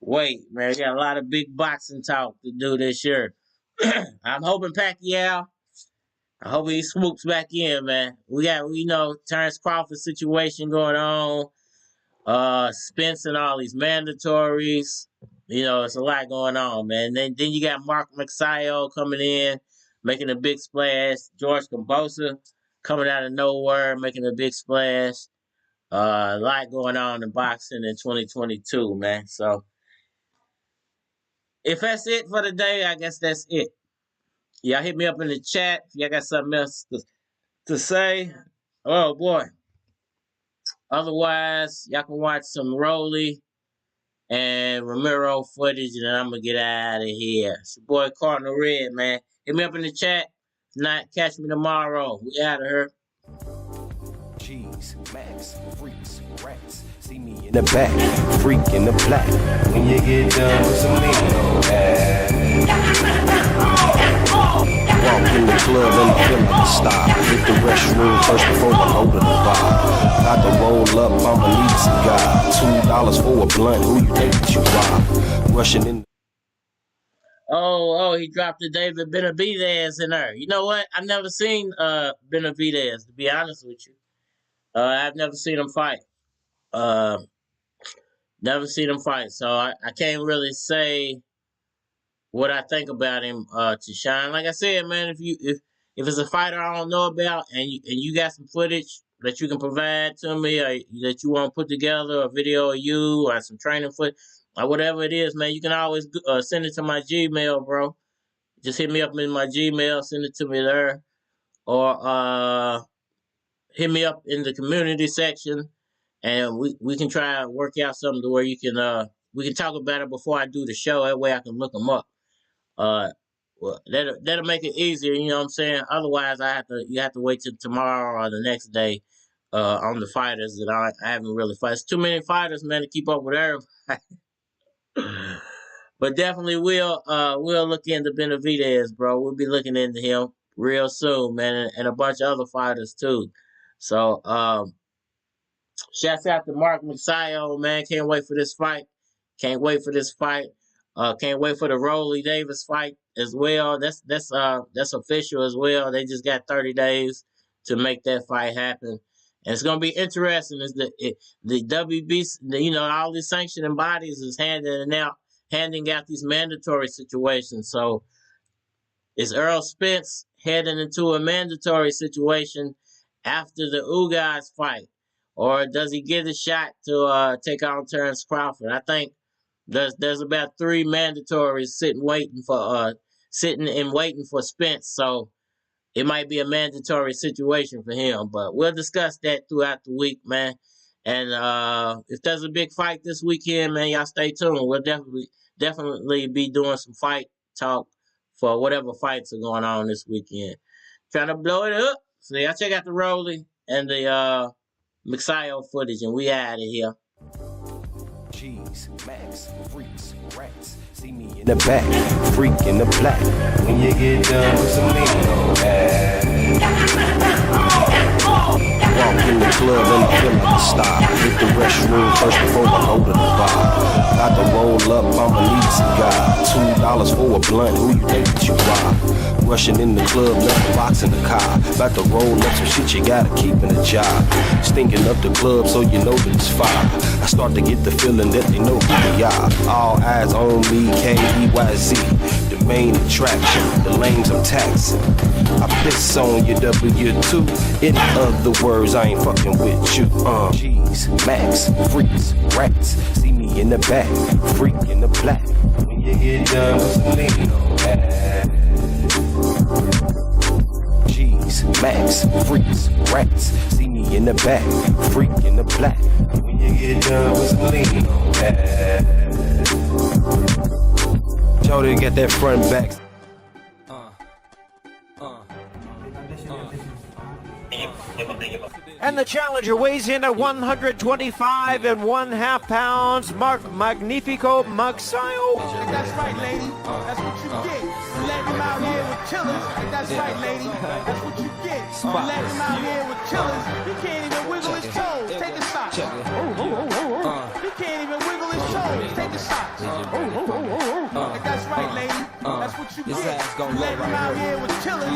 wait, man. We got a lot of big boxing talk to do this year. I'm hoping Pacquiao. I hope he swoops back in, man. We got, Terrence Crawford situation going on. Spence and all these mandatories. It's a lot going on, man. Then you got Mark Magsayo coming in, making a big splash. George Kambosa coming out of nowhere, making a big splash. A lot going on in boxing in 2022, man. So if that's it for the day, I guess that's it. Y'all hit me up in the chat if y'all got something else to say. Oh boy. Otherwise, y'all can watch some Rolly and Romero footage, and then I'm gonna get out of here. It's your boy Cardinal Red, man. Hit me up in the chat. If not, catch me tomorrow. We out of here. Cheese, Max, freaks, rats. See me in the back, freak in the black. When you get done with some walk in the club and feel like a stop. Hit the restroom first before the open the bar. Got to roll up, I'ma need some guy. $2 for a blunt, who you think that you are? Rushing in. Oh, he dropped the David Benavidez in there. You know what? I've never seen Benavidez, to be honest with you. I've never seen him fight. Never seen him fight, so I can't really say what I think about him to shine. Like I said, man, if it's a fighter I don't know about and you got some footage that you can provide to me, or that you want to put together, a video of you or some training footage or whatever it is, man, you can always send it to my Gmail, bro. Just hit me up in my Gmail, send it to me there, or hit me up in the community section, and we can try and work out something to where you can we can talk about it before I do the show. That way I can look them up. Well, that'll make it easier. You know what I'm saying? Otherwise, you have to wait till tomorrow or the next day on the fighters that I haven't really fought. It's too many fighters, man, to keep up with everybody. But definitely we'll look into Benavidez, bro. We'll be looking into him real soon, man, and a bunch of other fighters too. So shouts out to Mark Magsayo, man. Can't wait for this fight. Can't wait for this fight. Can't wait for the Rolly Davis fight as well. That's official as well. They just got 30 days to make that fight happen. And it's gonna be interesting. Is the WBC, all these sanctioning bodies is handing out these mandatory situations. So is Earl Spence heading into a mandatory situation after the Ugas fight, or does he get a shot to take on Terrence Crawford? I think there's about 3 mandatories sitting and waiting for Spence. So it might be a mandatory situation for him, but we'll discuss that throughout the week, man. And if there's a big fight this weekend, man, y'all stay tuned. We'll definitely be doing some fight talk for whatever fights are going on this weekend. Trying to blow it up. So y'all check out the Rolling and the Magsayo footage, and we out of here. Cheese, Max, freaks, rats. See me in the back, freak in the black. When you get done with some lean on that. Walk in the club and feel like a star. Hit the restroom first before I go to the bar. Got to roll up, I'ma need a cigar. $2 for a blunt, who you think that you are? Rushing in the club, nothing box in the car. About to roll up some shit you gotta keep in the job. Stinking up the club so you know that it's fire. I start to get the feeling that they know who we are. All eyes on me, K-E-Y-Z. The main attraction, the lanes I'm taxing. I piss on your W2. In other words, I ain't fucking with you. Cheese, Max, freaks, rats. See me in the back, freak in the black. When you get done with some lean on that. Cheese, Max, freaks, rats. See me in the back, freak in the black. When you get done with some lean on that. Jody got that front back. And the challenger weighs in at 125 and 1/2 pounds, Mark Magnifico Magsayo. That's right, lady. That's what you get. Letting him out here with killers. That's right, lady. That's what you get. Letting him out here with killers. He can't even wiggle his toes. Take a shot. He can't even wiggle his toes. Take a shot. That's right, lady. That's what you get. Letting him out here with killers.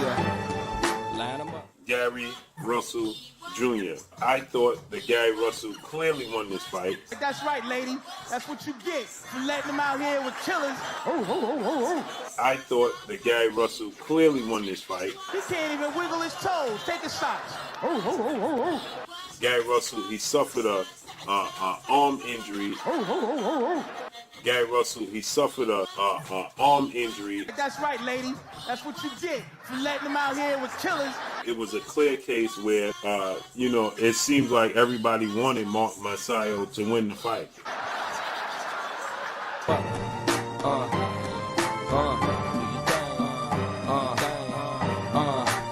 Line them up. Gary Russell Jr. I thought that Gary Russell clearly won this fight. That's right, lady. That's what you get for letting him out here with killers. I thought that Gary Russell clearly won this fight. He can't even wiggle his toes. Take a shot. Gary Russell, he suffered a arm injury. Gary Russell, he suffered a arm injury. That's right, lady. That's what you get for letting him out here with killers. It was a clear case where, it seems like everybody wanted Mark Magsayo to win the fight.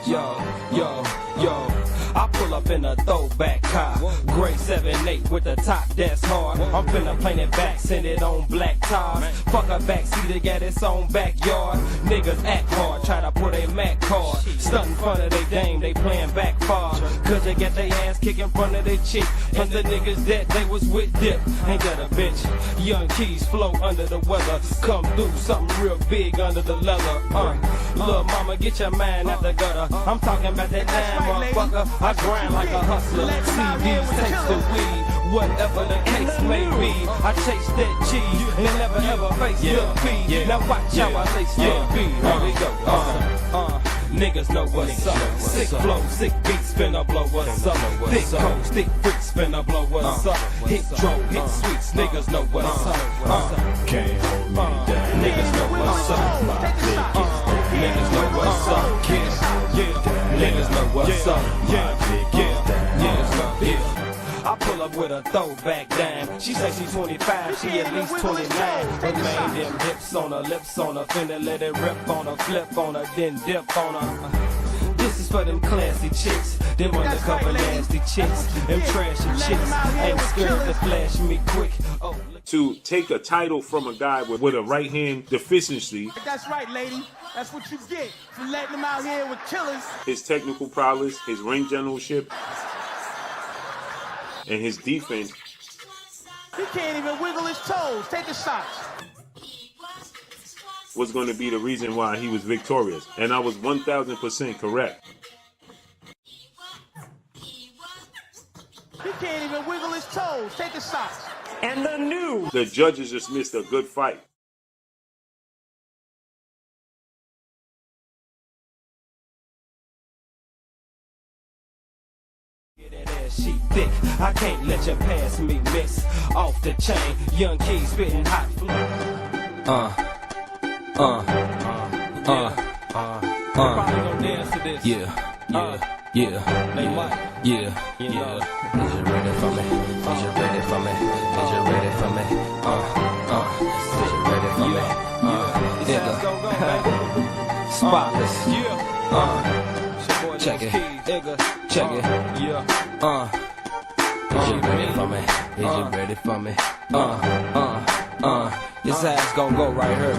Yo. I pull up in a throwback car, gray 7-8 with the top that's hard. I'm finna paint it back, send it on black tires. Fuck a backseat, got its own backyard. Niggas act hard, try to put a Mac card. Stunt in front of they dame, they playing back far. Cause they get their ass kicked in front of their chick. And the niggas that they was with dip. Ain't that a bitch? Young Keys flow under the weather. Come through something real big under the leather. Little mama, get your mind out the gutter. I'm talking about that damn motherfucker. I grind like a hustler, CDs, taste the weed, whatever the case may be. I chase that cheese and never ever face defeat. Now watch how I lace that beat. Here we go. Niggas know what's up. Sick flow, sick beats, finna blow what's up. Thick cold, thick freaks, finna blow what's up. Hit dro, hit sweets, niggas know what's up. Can't hold me down. Niggas know what's up. Niggas know what's up. Niggas know what's up. I pull up with a throwback dime. She say she 25, she at least 29. Remain them hips on her, lips on her. Finna let it rip on her, flip on her, then dip on her. This is for them classy chicks, them undercover nasty chicks, them trashy chicks. Ain't scared to flash me quick. Oh, To take a title from a guy with a right hand deficiency, That's right, lady. That's what you get for letting him out here with killers. his technical prowess, his ring generalship, and his defense, He can't even wiggle his toes. Take a shot. was going to be the reason why he was victorious. And I was 1,000% correct. He can't even wiggle his toes. Take a shot. And the new The judges just missed a good fight. that ass, she thick. I can't let you pass me, miss. Off the chain, Young Keys spitting hot flow. Probably gonna dance to this. Yeah. They might. Yeah. You know. Is you ready for me? Is you ready for me? Is you ready for me? Is you ready for me? This ass gon' go, baby. Spotless. Yeah. It's your boy Check Lil it. Keys. Check it. Yeah. Is you ready for me? Is you ready for me? This ass gon' go right here.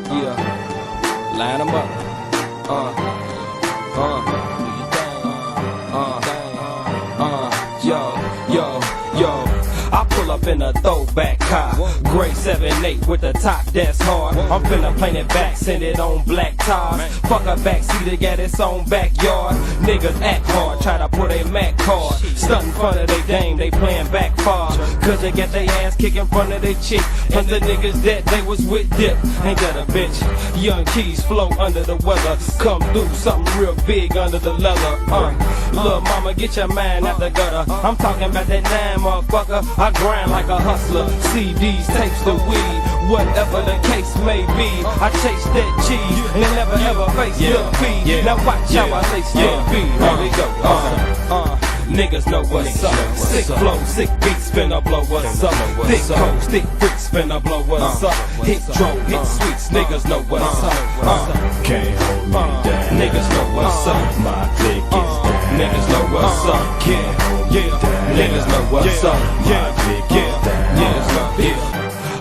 Yeah. Line 'em up. Yo. I pull up in a throwback car, gray 7-8 with the top that's hard. I'm finna paint it back, send it on black tires. Fuck a backseat, got its own backyard. Niggas act hard, try to put a Mac card. Stunt in front of they dame, they playin' back far. Cause they got their ass kicked in front of their chick. And the niggas that they was with dip. Ain't that a bitch? Young keys flow under the weather. Come through something real big under the leather. Lil' mama, get your mind out the gutter. I'm talking about that 9, motherfucker. I grind like a hustler, CDs, tapes, the weed, whatever the case may be. I chase that cheese and never ever face defeat. Now watch how I lace that beat. Here we go. Niggas know what's up. Sick flow, sick beats, finna blow what's up. Thick cold, thick freaks, finna blow what's up. Hit drone, hit sweets, niggas know what's up. Can't hold me down. Niggas know what's up. My dick is down. Niggas know what's up. Can't hold me down. Niggas know what's up. My dick is down.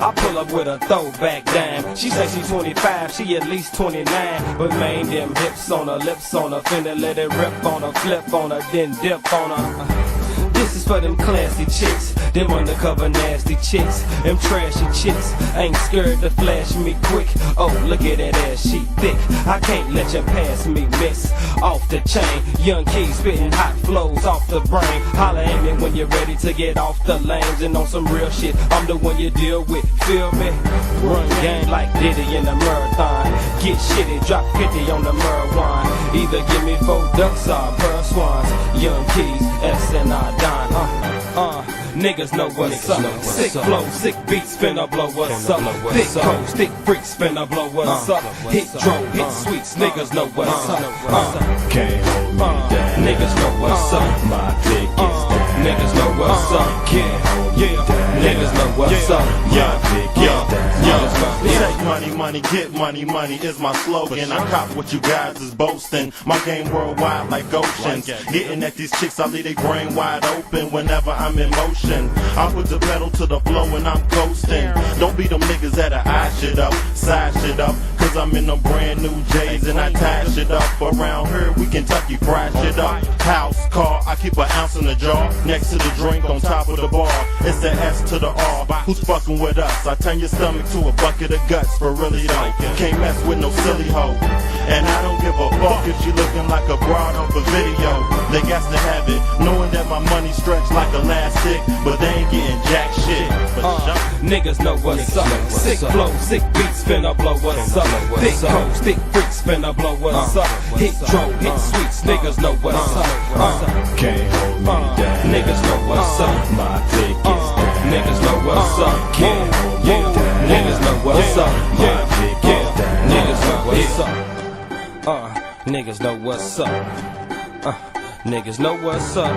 I pull up with a throwback dime. She say she 25, she at least 29. But man, them hips on her, lips on her, finna let it rip on her, flip on her, then dip on her. This is for them classy chicks, them undercover nasty chicks, them trashy chicks. Ain't scared to flash me quick. Oh, look at that ass, she thick. I can't let you pass me, miss. Off the chain, young keys spitting hot flows off the brain. Holla at me when you're ready to get off the lanes and on some real shit. I'm the one you deal with, feel me? Run game like Diddy in the marathon. Get shitty, drop 50 on the marijuana. Either give me 4 ducks or pearl swans. Young keys, S and I Don. Niggas know what's up. Sick flow, sick beats, finna blow what's up. Thick codes, thick freaks, finna blow what's up. Hit drone, hit sweets, niggas know what's up. Can't hold me down. Niggas know what's up. My dick is down. Niggas know what's up. Can't hold me down. Niggas know what's up. My dick is down. Take money, money, get money, money is my slogan. I cop what you guys is boasting. My game worldwide like oceans. Getting at these chicks, I leave their brain wide open whenever I'm in motion. I put the pedal to the flow and I'm coasting. Don't be them niggas that'll eye shit up, side shit up. Cause I'm in them brand new J's and I tie shit up. Around here we Kentucky fry shit up. House, car, I keep an ounce in the jar. Next to the drink on top of the bar. It's the S to the R. Who's fucking with us? I turn your stomach to a bucket of guts for really though. Can't mess with no silly hoe. And I don't give a fuck if she looking like a broad off a video. They got to have it, knowing that my money stretched like elastic, but they ain't getting jack shit. Niggas know what's up. Sick flow, sick beats, finna blow what's up. Thick codes, thick freaks, finna blow what's up. Hit drone, hit sweets, niggas know what's up. Can't hold me down. Niggas know what's up. My dick is down. Niggas know what's up. Can't hold me down. Niggas know what's up. My dick is down. Niggas know what's up. Niggas know what's up. Niggas know what's up.